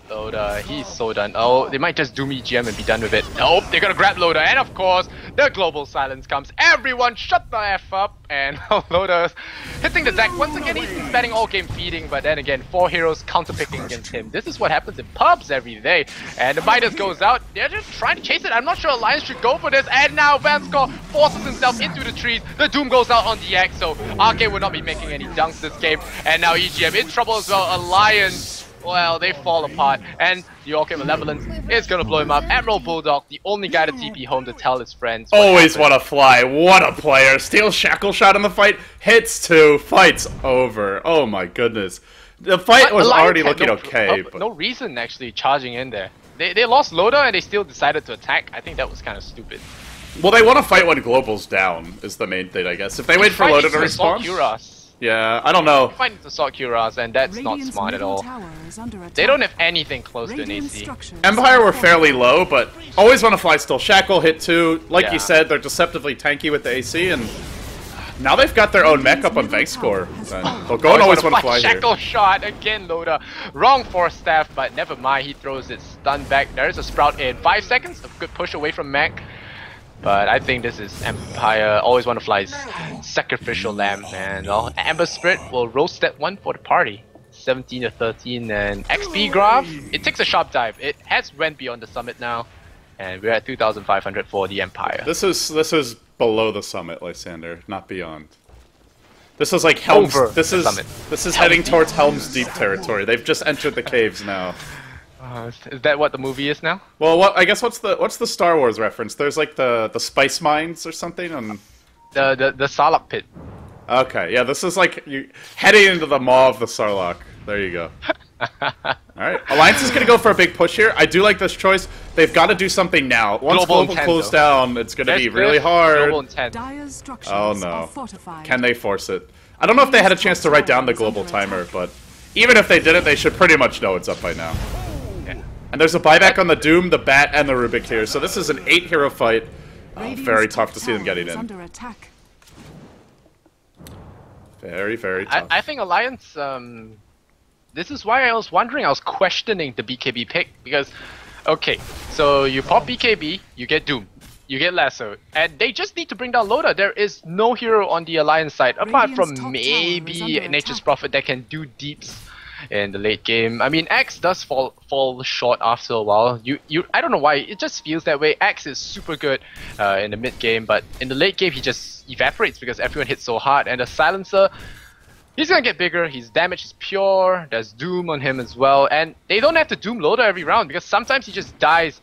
Loader, he's so done. Oh, they might just Doom EGM and be done with it. Nope, they're gonna grab Loader, and of course, the global silence comes. Everyone shut the F up, and Loader's hitting the deck. Once again, he's been spending all game feeding, but then again, 4 heroes counterpicking against him. This is what happens in pubs every day. And the Midas goes out. They're just trying to chase it. I'm not sure Alliance should go for this. And now Vansko forces himself into the trees. The Doom goes out on the X, so RK will not be making any dunks this game. And now EGM in trouble as well. Alliance, well, they fall apart, and the Orchid Malevolence is gonna blow him up. Emerald Bulldog, the only guy to TP home to tell his friends. Always want to fly. What a player. Steals Shackle Shot in the fight. Hits 2. Fight's over. Oh my goodness. The fight was already looking okay. But no reason actually charging in there. They lost Loader and they still decided to attack. I think that was kind of stupid. Well, they want to fight when Global's down, is the main thing, I guess. If they wait for Loader to respawn... Yeah, I don't know. Fighting to assault Curas, and that's not smart at all. They don't have anything close to an AC. Empire were fairly low, but always want to fly still. Shackle hit 2. Like you said, they're deceptively tanky with the AC, and now they've got their own mech up on Bank score. They'll go and always want to fly here. Shackle shot again, Loader. Wrong Force Staff, but never mind. He throws it stun back. There's a Sprout in 5 seconds. A good push away from mech. But I think this is Empire. Always want to fly's sacrificial lamb, and well, Amber Spirit will roast that one for the party. 17 to 13, and XP graph. It takes a sharp dive. It has went beyond the summit now. and we're at 2,500 for the Empire. This is below the summit, Lysander, not beyond. This is like Helm's. Over This the is summit. this is heading towards Helm's Deep territory. They've just entered the caves now. Is that what the movie is now? Well, what I guess what's the Star Wars reference? There's like the spice mines or something. And The Sarlacc pit. okay, yeah, this is like you heading into the maw of the Sarlacc. There you go. Alright, Alliance is going to go for a big push here. I do like this choice. They've got to do something now. Once Global cools down, it's going to be really hard. Global intent. Dire's structures Oh are no. fortified. Can they force it? I don't know if they had a chance to write down the global timer, but even if they didn't, they should pretty much know it's up by now. Yeah. And there's a buyback on the Doom, the Bat, and the Rubik here, so this is an 8-hero fight. Very tough to see them getting in. Under attack. Very, very tough. I think Alliance, this is why I was wondering, I was questioning the BKB pick, because, okay, so you pop BKB, you get Doom, you get Lasso, and they just need to bring down Loda. There is no hero on the Alliance side, apart Radiant's from top tower maybe is under Nature's attack. Prophet that can do deeps in the late game. I mean, Axe does fall short after a while. I don't know why, it just feels that way. Axe is super good in the mid game, but in the late game he just evaporates because everyone hits so hard, and the Silencer, he's gonna get bigger, his damage is pure, there's Doom on him as well, and they don't have to Doom Loda every round because sometimes he just dies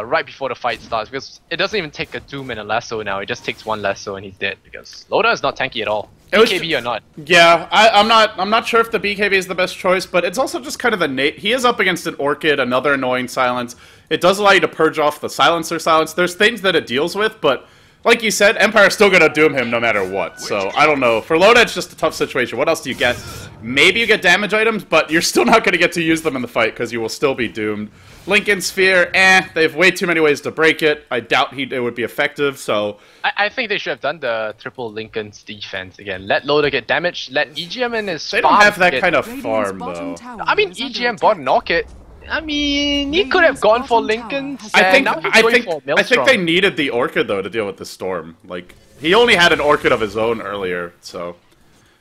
right before the fight starts, because it doesn't even take a Doom and a Lasso now, it just takes one Lasso and he's dead, because Loda is not tanky at all. BKB or not. Yeah, I'm not sure if the BKB is the best choice, but it's also just kind of he is up against an Orchid, another annoying silence. It does allow you to purge off the silencer silence. There's things that it deals with, but like you said, Empire's still gonna doom him no matter what. So I don't know. For Loda, it's just a tough situation. What else do you get? Maybe you get damage items, but you're still not gonna get to use them in the fight because you will still be doomed. Lincoln Sphere, they have way too many ways to break it. I doubt it would be effective, so... I think they should have done the triple Lincoln's defense again. Let Loda get damage, let EGM and his They don't have that get... kind of Radiant's farm, bottom though. tower I mean, is under EGM bought attack. an Orchid. I mean, he could have Radiant's gone for bottom Lincoln's. tower has I think now he's going for I think Maelstrom. they needed the Orchid, though, to deal with the Storm. Like, he only had an Orchid of his own earlier, so...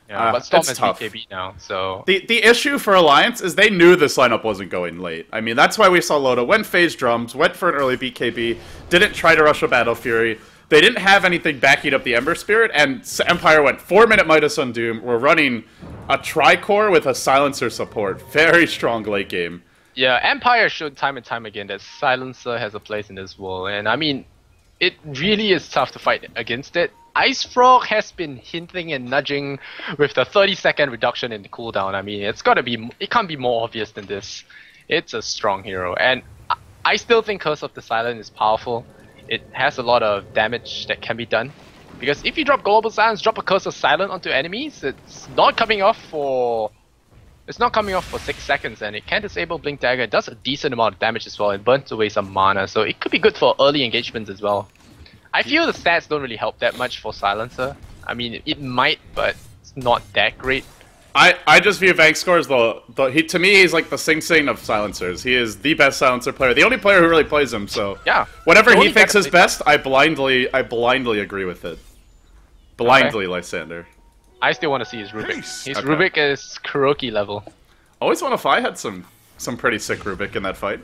Yeah, but Storm it's has tough. BKB now, so... The issue for Alliance is they knew this lineup wasn't going late. I mean, that's why we saw Loda went phase drums, went for an early BKB, didn't try to rush a Battle Fury. They didn't have anything backing up the Ember Spirit, and Empire went 4-minute Midas on Doom. We're running a Tricore with a Silencer support. Very strong late game. Yeah, Empire showed time and time again that Silencer has a place in this world, and I mean, it really is tough to fight against it. Ice Frog has been hinting and nudging with the 30-second reduction in the cooldown. I mean, it can't be more obvious than this. It's a strong hero, and I still think Curse of the Silent is powerful. It has a lot of damage that can be done. Because if you drop Global Silence, drop a Curse of Silent onto enemies, it's not coming off for 6 seconds, and it can disable Blink Dagger. It does a decent amount of damage as well, and burns away some mana, so it could be good for early engagements as well. I feel the stats don't really help that much for Silencer. I mean, it might, but it's not that great. I just view Vangscore as to me, he's like the Sing Sing of Silencers. He is the best Silencer player, the only player who really plays him, so... Yeah. Whatever The he only thinks guy is that plays best, I blindly agree with it. Blindly, Lysander. I still want to see his Rubik. His Okay. Rubik is Kuroki level. Always Wanna Fly had some pretty sick Rubik in that fight.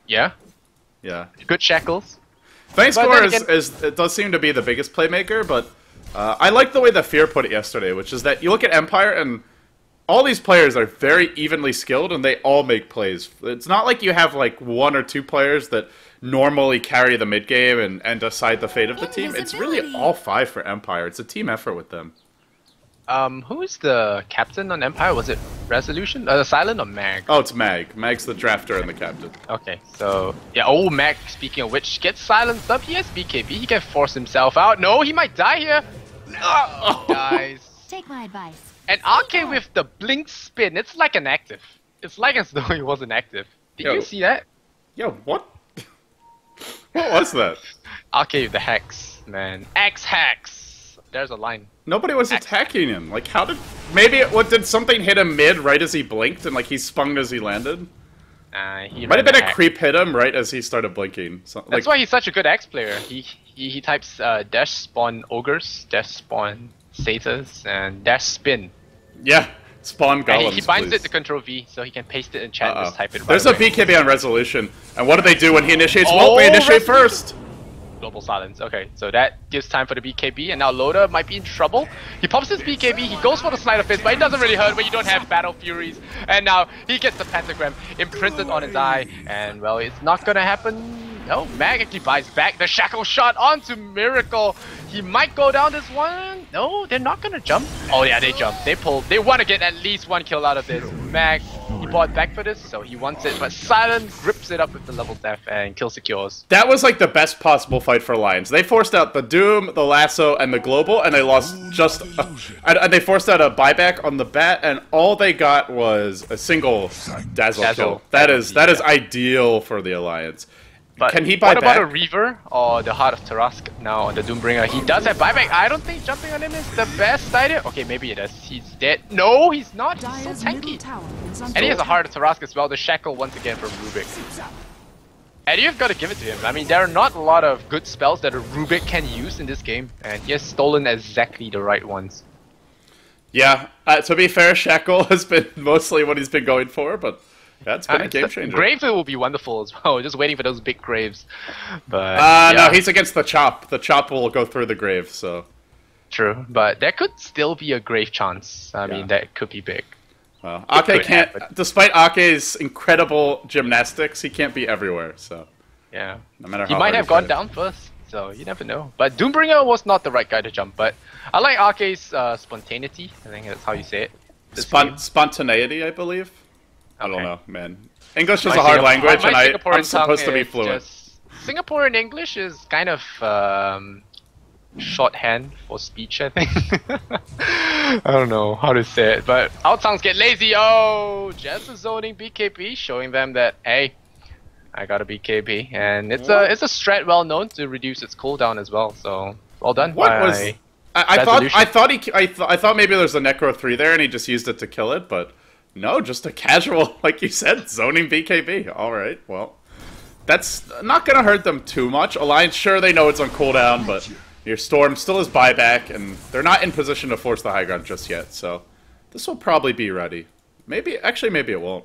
Yeah. Yeah. Good shackles. Vangscore then again- it does seem to be the biggest playmaker, but I like the way that Fear put it yesterday, which is that you look at Empire and all these players are very evenly skilled and they all make plays. It's not like you have like 1 or 2 players that normally carry the mid game and decide the fate of the team. It's really all 5 for Empire. It's a team effort with them. Who is the captain on Empire? Was it Resolution? Silent or Mag? Oh, it's Mag. Mag's the drafter and the captain. Okay, so yeah. Oh, Mag. Speaking of which, gets silenced up. He has BKB. He can force himself out. No, he might die here. Oh, guys. Take my advice. And RK with the blink spin. It's like an active. It's like as though he wasn't active. Did Yo. you see that? Yo, what? What was that? RK with the hex, man. X hex. There's a line. Nobody was attacking him. Like, how did... Maybe, did something hit him mid right as he blinked and, like, he spun as he landed? He Might have ran been the a hex. creep hit him right as he started blinking. So, like, That's why he's such a good X player. He types dash spawn ogres, dash spawn satyrs, and dash spin. yeah. Spawn And golems, he binds please. it to Control V, so he can paste it in chat and just type it right There's a away. BKB on Resolution. And what do they do when he initiates? Oh, Well, we initiate Resolution. first! Global silence. Okay, so that gives time for the BKB, and now Loda might be in trouble. He pops his BKB, he goes for the Sleight of Fist, but it doesn't really hurt when you don't have Battle Furies. And now he gets the Pentagram imprinted on his eye, and well, it's not gonna happen. No, Mag actually buys back the Shackle Shot onto Miracle. He might go down this one. No, they're not gonna jump. Oh yeah, they jump. They pull. They want to get at least one kill out of this. Mag, he bought back for this, so he wants it, but Silent grips it up with the level death and kill secures. That was like the best possible fight for Lions. They forced out the Doom, the Lasso, and the Global, and they lost just... and they forced out a buyback on the Bat, and all they got was a single Dazzle kill. That is ideal for the Alliance. But can he buy what about back? a Reaver or the Heart of Tarask now on the Doombringer? He does have buyback. I don't think jumping on him is the best idea. Okay, maybe it is. He's dead. No, he's not. He's so Dire's middle tanky. tower is under And he has a attack. Heart of Tarask as well. The Shackle once again from Rubik. And you've got to give it to him. I mean, there are not a lot of good spells that a Rubik can use in this game. And he has stolen exactly the right ones. Yeah, to be fair, Shackle has been mostly what he's been going for, but that's been a game changer. Graves will be wonderful as well. Just waiting for those big graves. But No, he's against the Chop. The Chop will go through the grave, so... True, but there could still be a grave chance. I mean, that could be big. Well, It Ake could can't... happen. Despite Ake's incredible gymnastics, he can't be everywhere, so... Yeah. No matter He how might hard have he gone tries. down first, so you never know. But Doombringer was not the right guy to jump, but I like Ake's spontaneity. I think that's how you say it. This game. Spontaneity, I believe? I don't Okay. know, man. English is My a hard Singap- language, my and I'm Singaporean supposed to tongue be is fluent. Singaporean English is kind of shorthand for speech, I think. I don't know how to say it, but our tongues get lazy. Oh, Jess is zoning BKB, showing them that, hey, I got a BKB, and it's a strat well known to reduce its cooldown as well. So well done. What was... by I Resolution. thought maybe there's a Necro 3 there and he just used it to kill it, but no, just a casual, like you said, zoning BKB. Alright, well, that's not gonna hurt them too much. Alliance, sure, they know it's on cooldown, but your Storm still has buyback, and they're not in position to force the high ground just yet, so this will probably be ready. Maybe it won't.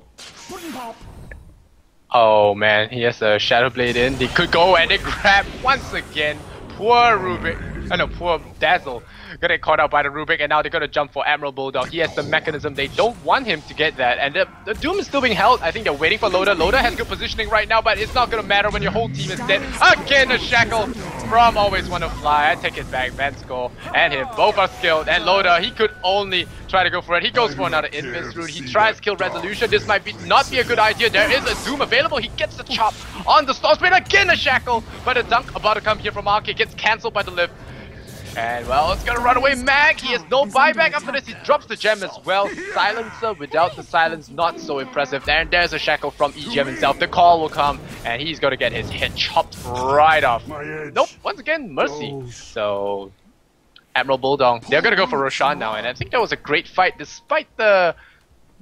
Oh man, he has a Shadow Blade in. They could go and they grab once again. Poor Rubik. I know, poor Dazzle. Gonna get caught out by the Rubik, and now they're gonna jump for Admiral Bulldog. He has the mechanism. They don't want him to get that, and the Doom is still being held. I think they're waiting for Loda. Loda has good positioning right now, but it's not gonna matter when your whole team is dead. Again, the Shackle from Always Wanna Fly. I take it back. Bad score. And him. Both are skilled. And Loda, he could only try to go for it. He goes for another Invis route. He tries kill Resolution. This might not be a good idea. There is a Doom available. He gets the chop on the Storm Speed. Again, a Shackle. But a dunk about to come here from Arcade gets cancelled by the lift. And well, it's gonna run away. Mag, he has no buyback after this. He drops the gem as well. Silencer without the silence, not so impressive. And there's a Shackle from EGM himself. The call will come, and he's gonna get his head chopped right off. Nope, once again, Mercy. So, Admiral Bulldog, they're gonna go for Roshan now, and I think that was a great fight despite the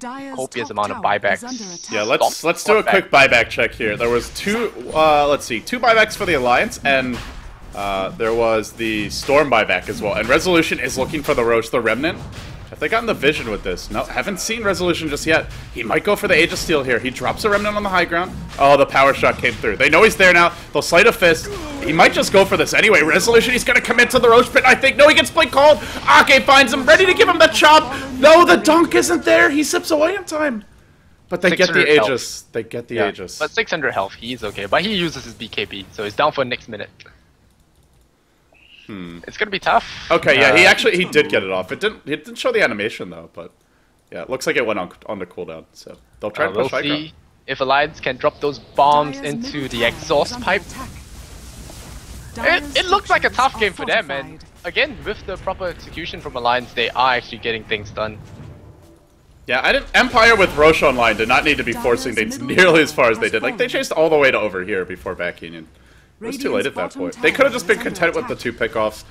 Dire's copious top amount of tower buybacks. is under attack. Yeah, let's do a quick buyback check here. There was two buybacks for the Alliance, and there was the Storm buyback as well. And Resolution is looking for the Roche, the Remnant. Have they gotten the vision with this? No, haven't seen Resolution just yet. He might go for the Age of Steel here. He drops a Remnant on the high ground. Oh, the power shot came through. They know he's there now. They'll Sleight of Fist. He might just go for this anyway. Resolution, he's gonna commit to the Roche pit, I think. No, he gets Blink called. Ake finds him, ready to give him the chop. No, the dunk isn't there. He sips away in time. But they get the 600 health. Aegis. They get the Aegis. But 600 health, he's okay. But he uses his BKB, so he's down for next minute. It's gonna be tough. Okay, yeah, he did get it off. It didn't show the animation though, but yeah, it looks like it went on the cooldown. So they'll try to We'll push high ground. see if Alliance can drop those bombs Dire's into middle the tower exhaust is under pipe. attack. Dire's It looks like a tough structures game are for them, and fortified. again, with the proper execution from Alliance, they are actually getting things done. Yeah, Empire with Roche online did not need to be forcing things nearly as far as they did. Like they chased all the way to over here before back Union. It was too late at that point. They could have just been content with the two pickoffs.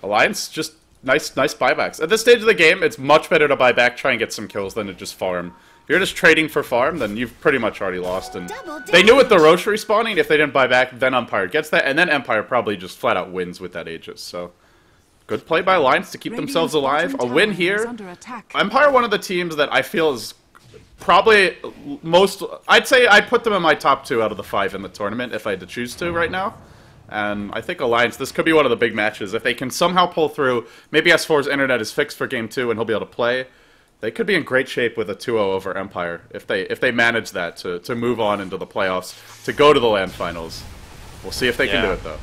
Alliance, just nice buybacks. At this stage of the game, it's much better to buy back, try and get some kills than to just farm. If you're just trading for farm, then you've pretty much already lost. And they knew with the Roche respawning, if they didn't buy back, then Empire gets that, and then Empire probably just flat out wins with that Aegis. So Good play by Alliance to keep themselves alive. A win here. Empire, one of the teams that I feel is probably most... I'd say I'd put them in my top 2 out of the 5 in the tournament if I had to choose to right now. And I think Alliance, this could be one of the big matches. If they can somehow pull through, maybe S4's internet is fixed for Game 2 and he'll be able to play. They could be in great shape with a 2-0 over Empire if they manage that to move on into the playoffs, to go to the LAN finals. We'll see if they can do it, though.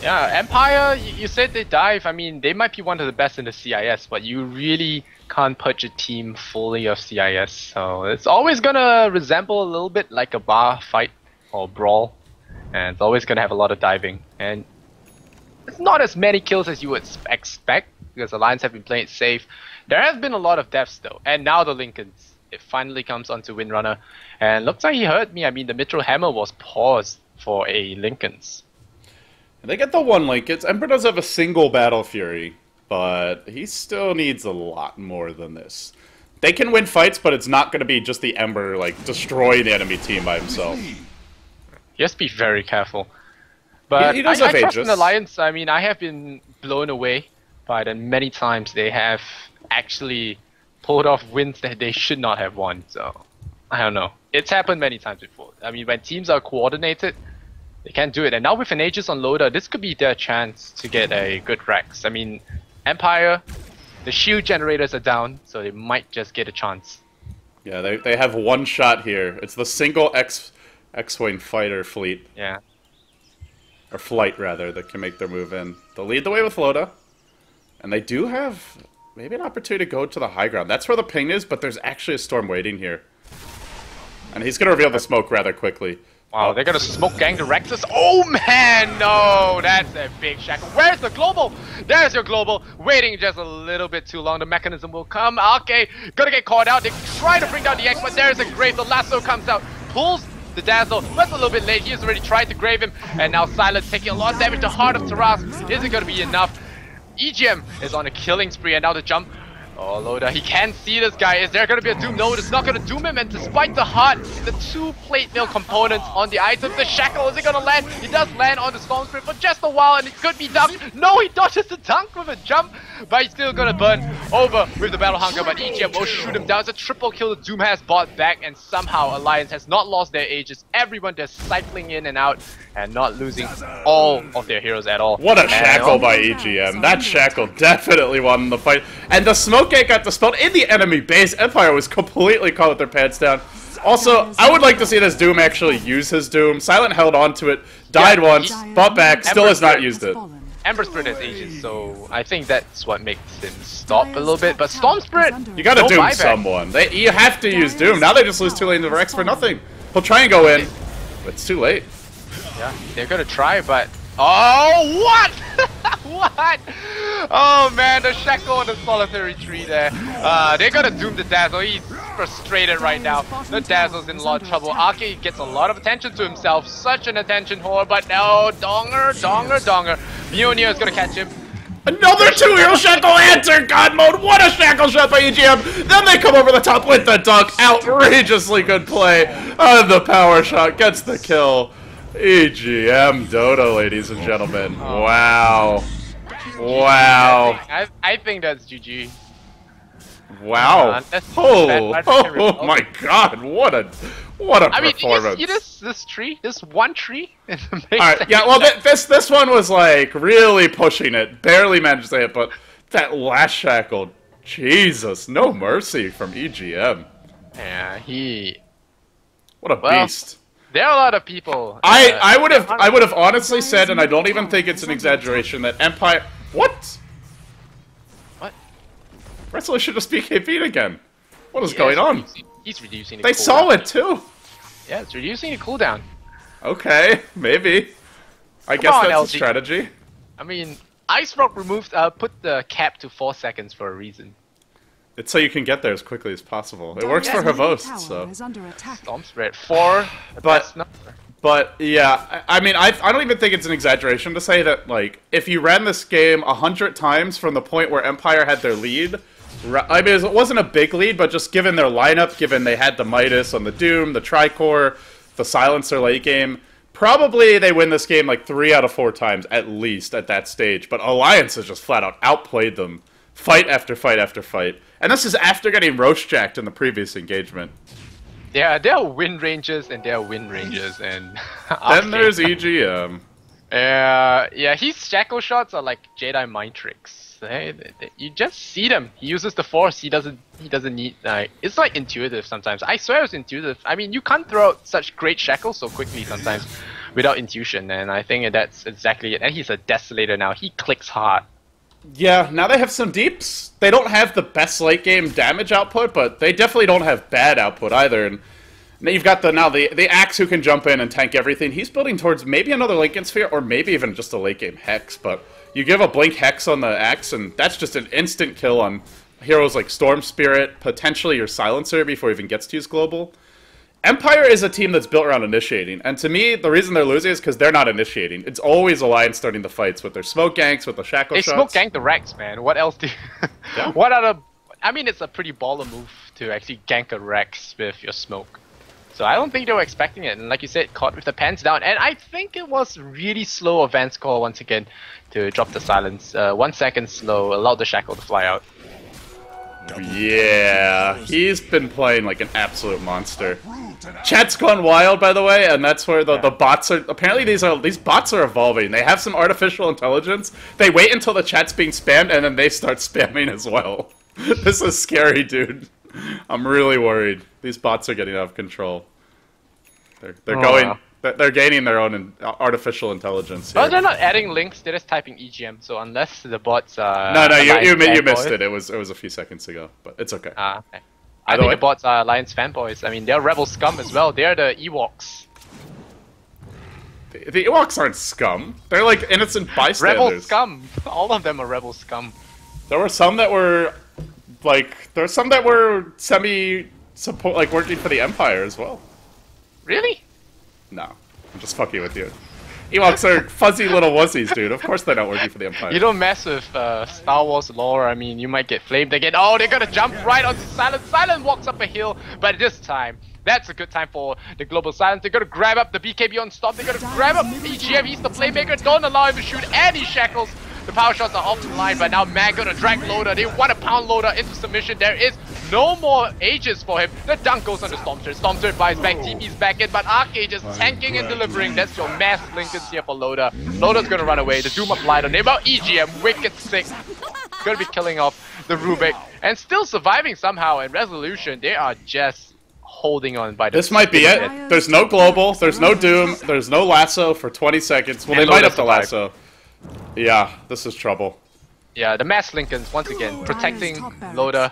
Yeah, Empire, you said they dive. I mean, they might be one of the best in the CIS, but you really can't purge a team fully of CIS. So it's always going to resemble a little bit like a bar fight or brawl. And it's always going to have a lot of diving. And it's not as many kills as you would expect, because Alliance have been playing it safe. There have been a lot of deaths, though. And now the Lincolns. It finally comes onto Windrunner. And looks like he heard me. I mean, the Mithril Hammer was paused for a Lincolns. And they get the 1 Lincolns. Emperor does have a single Battle Fury, but he still needs a lot more than this. They can win fights, but it's not going to be just the Ember, like, destroying the enemy team by himself. He has to be very careful. But he does I have trust Aegis. in Alliance. I mean, I have been blown away by them many times. They have actually pulled off wins that they should not have won. So, I don't know. It's happened many times before. I mean, when teams are coordinated, they can't do it. And now with an Aegis on Loader, this could be their chance to get a good Rex. I mean, Empire, the shield generators are down, so they might just get a chance. Yeah, they have 1 shot here. It's the single X-Wing fighter fleet. Yeah. Or flight, rather, that can make their move in. They'll lead the way with Loda. And they do have maybe an opportunity to go to the high ground. That's where the ping is, but there's actually a storm waiting here. And he's going to reveal the smoke rather quickly. Wow, they're gonna smoke gang the Rexus. Oh man, no, that's a big shackle. Where's the global? There's your global. Waiting just a little bit too long. The mechanism will come. Okay, gonna get caught out. They try to bring down the X, but there's a grave. The lasso comes out, pulls the Dazzle. That's a little bit late. He has already tried to grave him, and now Silence taking a lot of damage. The Heart of Taras isn't gonna be enough. EGM is on a killing spree, and now the jump. Oh, Loda, he can't see this guy. Is there going to be a doom? No, it's not going to doom him. And despite the heart, the 2 plate mail components on the item, the shackle, is it going to land? He does land on the Storm Spirit for just a while, and it could be dunked. No, he dodges the dunk with a jump, but he's still going to burn over with the Battle Hunger. But EGM will shoot him down. It's a triple kill. The Doom has bought back, and somehow Alliance has not lost their Aegis. Everyone just cycling in and out and not losing all of their heroes at all. What a shackle by EGM. That shackle definitely won the fight. And the smoke gate got dispelled in the enemy base. Empire was completely caught with their pants down. Also, I would like to see this Doom actually use his Doom. Silent held on to it, died once, bought back, still has not used it. Ember Spirit has Aegis, so I think that's what makes him stop a little bit. But Storm Spirit, You gotta no Doom buyback. someone. You have to use Doom. Now they just lose 2 lanes of Rex for nothing. He'll try and go in, but it's too late. Yeah, they're gonna try, but... Oh, what? What? Oh man, the Shackle and the Solitary Tree there. They're gonna doom the Dazzle. He's frustrated right now. The Dazzle's in a lot of trouble. Arcade gets a lot of attention to himself. Such an attention whore, but no. Donger. Mjolnir is gonna catch him. Another 2-hero shackle answer God mode. What a shackle shot by EGM. Then they come over the top with the dunk. Outrageously good play. The power shot gets the kill. EGM Dota, ladies and gentlemen. Wow. Wow. I think that's GG. Wow. Oh my God. What a I mean, performance. you just this tree, this one tree. Alright, yeah, well, this one was like really pushing it. Barely managed to hit, but that last shackle, Jesus, no mercy from EGM. Yeah, What a beast. There are a lot of people. I would have honestly said, and I don't even think it's an exaggeration, that Empire. What? Wrestler should just BKB'd again. What is going on? He's reducing the They cooldown. saw it too. Yeah, it's reducing the cooldown. Okay, maybe. I guess on, that's a LG. strategy. I mean, Ice Rock removed, put the cap to 4 seconds for a reason. It's so you can get there as quickly as possible. It works for Havost, so. Storm Spirit 4, But yeah, I mean, I don't even think it's an exaggeration to say that, like, if you ran this game 100 times from the point where Empire had their lead, I mean, it wasn't a big lead, but just given their lineup, given they had the Midas on the Doom, the Tricore, the Silencer late game, Probably they win this game like 3 out of 4 times, at least, at that stage. But Alliance has just flat out outplayed them. Fight after fight after fight. And this is after getting roast jacked in the previous engagement. Yeah, there are win ranges and there are win ranges, and Then there's EGM. Yeah, his shackle shots are like Jedi mind tricks. You just see them. He uses the Force. He doesn't need like. It's like intuitive sometimes. I swear it's intuitive. I mean, you can't throw out such great shackles so quickly sometimes without intuition, and I think that's exactly it. And he's a Desolator now. He clicks hard. Yeah, now they have some deeps. They don't have the best late game damage output, but they definitely don't have bad output either. And now you've got the Axe who can jump in and tank everything. He's building towards maybe another Lincoln Sphere, or maybe even just a late game Hex. But you give a Blink Hex on the Axe, and that's just an instant kill on heroes like Storm Spirit, potentially your Silencer before he even gets to use Global. Empire is a team that's built around initiating, and to me, the reason they're losing is because they're not initiating. It's always Alliance starting the fights with their smoke ganks, with the shackle shots. They smoke gank the Rex, man. What else do you... Yeah. What other... I mean, it's a pretty baller move to actually gank a Rex with your smoke. So I don't think they were expecting it, and like you said, caught with the pants down. And I think it was really slow of Vance Call once again to drop the silence. 1 second slow, allowed the shackle to fly out. Yeah, he's been playing like an absolute monster. Chat's gone wild, by the way, and that's where the bots are. Apparently, these bots are evolving. They have some artificial intelligence. They wait until the chat's being spammed, and then they start spamming as well. This is scary, dude. I'm really worried. These bots are getting out of control. They're gaining their own artificial intelligence here. Oh, they're not adding links. They're just typing EGM. So unless the bots are no, you missed it. It was a few seconds ago, but it's okay. Okay. I think the bots are Alliance fanboys. I mean, they're Rebel scum as well. They're the Ewoks. The Ewoks aren't scum. They're like innocent bystanders. Rebel scum. All of them are Rebel scum. There were some that were semi-support, like working for the Empire as well. Really? No, I'm just fucking with you. Ewoks are fuzzy little wussies, dude. Of course they're not working for the Empire. You don't mess with Star Wars lore. I mean, you might get flamed again. Oh, they're gonna jump right onto Silent. Silent walks up a hill, but this time, that's a good time for the Global Silence. They're gonna grab up the BKB on stop. They're gonna grab up EGM. He's the playmaker. Don't allow him to shoot any shackles. The power shots are off the line, but now Mag gonna drag Loader. They want to pound Loader into submission. There is no more Aegis for him. The dunk goes on the Stormster. Stormster buys back, TP's back in, but Archaege's tanking and delivering. That's your mass Lincolns here for Loader. Loader's gonna run away. The Doom applied on him. About EGM, wicked sick. Gonna be killing off the Rubik. And still surviving somehow. And Resolution, they are just holding on by the... This might be it. There's no Global, there's no Doom, there's no Lasso for 20 seconds. Well, they might have to Lasso. Yeah, this is trouble. Yeah, the mass Lincolns, once again, protecting Loader.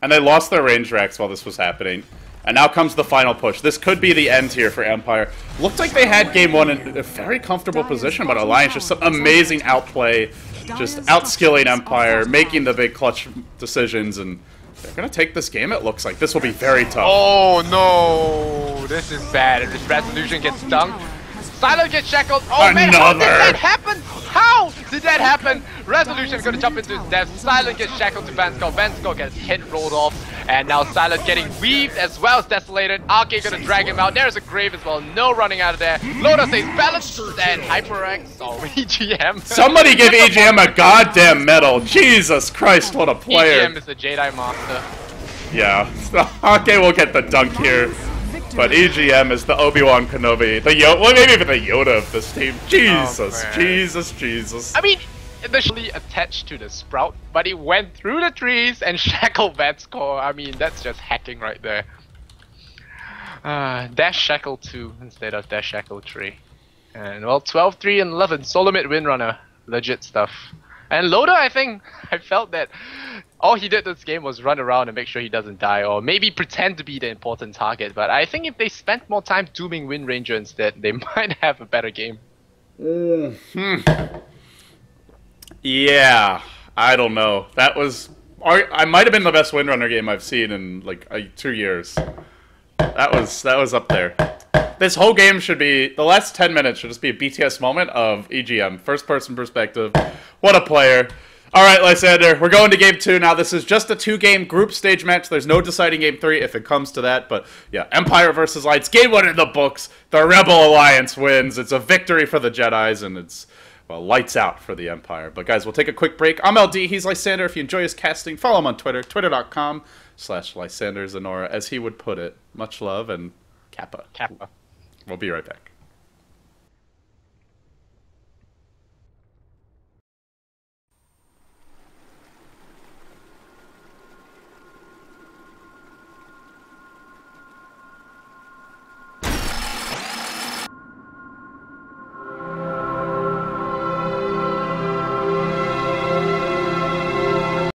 And they lost their range racks while this was happening. And now comes the final push. This could be the end here for Empire. Looked like they had game one in a very comfortable position, but Alliance just some amazing outplay. Just outskilling Empire, making the big clutch decisions, and they're going to take this game, it looks like. This will be very tough. Oh no, this is bad. If this Resolution gets dunked, Silent gets shackled. Oh man, how did that happen? How did that happen? Resolution's gonna jump into his death. Silent gets shackled to Vance Call. Vance Call gets hit, rolled off. And now Silent getting weaved as well as Desolated. Arcade gonna drag him out. There's a grave as well. No running out of there. Loader stays balanced and HyperX. Oh, EGM. Somebody give EGM a goddamn medal. Jesus Christ, what a player. EGM is the Jedi Master. Yeah, Arcade will get the dunk here. But EGM is the Obi-Wan Kenobi, well, maybe even the Yoda of this team. Jesus, oh, Jesus. I mean, initially attached to the Sprout, but he went through the trees and shackled Vance Call. I mean, that's just hacking right there. Dash Shackle 2 instead of Dash Shackle 3. And well, 12, 3, and 11. Solo mid windrunner. Legit stuff. And Loader, I think, I felt that all he did this game was run around and make sure he doesn't die, or maybe pretend to be the important target. But I think if they spent more time dooming Wind Ranger instead, they might have a better game. Yeah, I don't know. That was... I might have been the best Windrunner game I've seen in like 2 years. That was up there. This whole game should be... The last 10 minutes should just be a BTS moment of EGM. First person perspective. What a player. All right, Lysander, we're going to game 2 now. This is just a 2-game group stage match. There's no deciding game 3 if it comes to that. But yeah, Empire versus Lights. Game 1 in the books. The Rebel Alliance wins. It's a victory for the Jedis, and it's, well, lights out for the Empire. But guys, we'll take a quick break. I'm LD. He's Lysander. If you enjoy his casting, follow him on Twitter. Twitter.com/LysanderZanora, as he would put it. Much love and Kappa. Kappa. We'll be right back.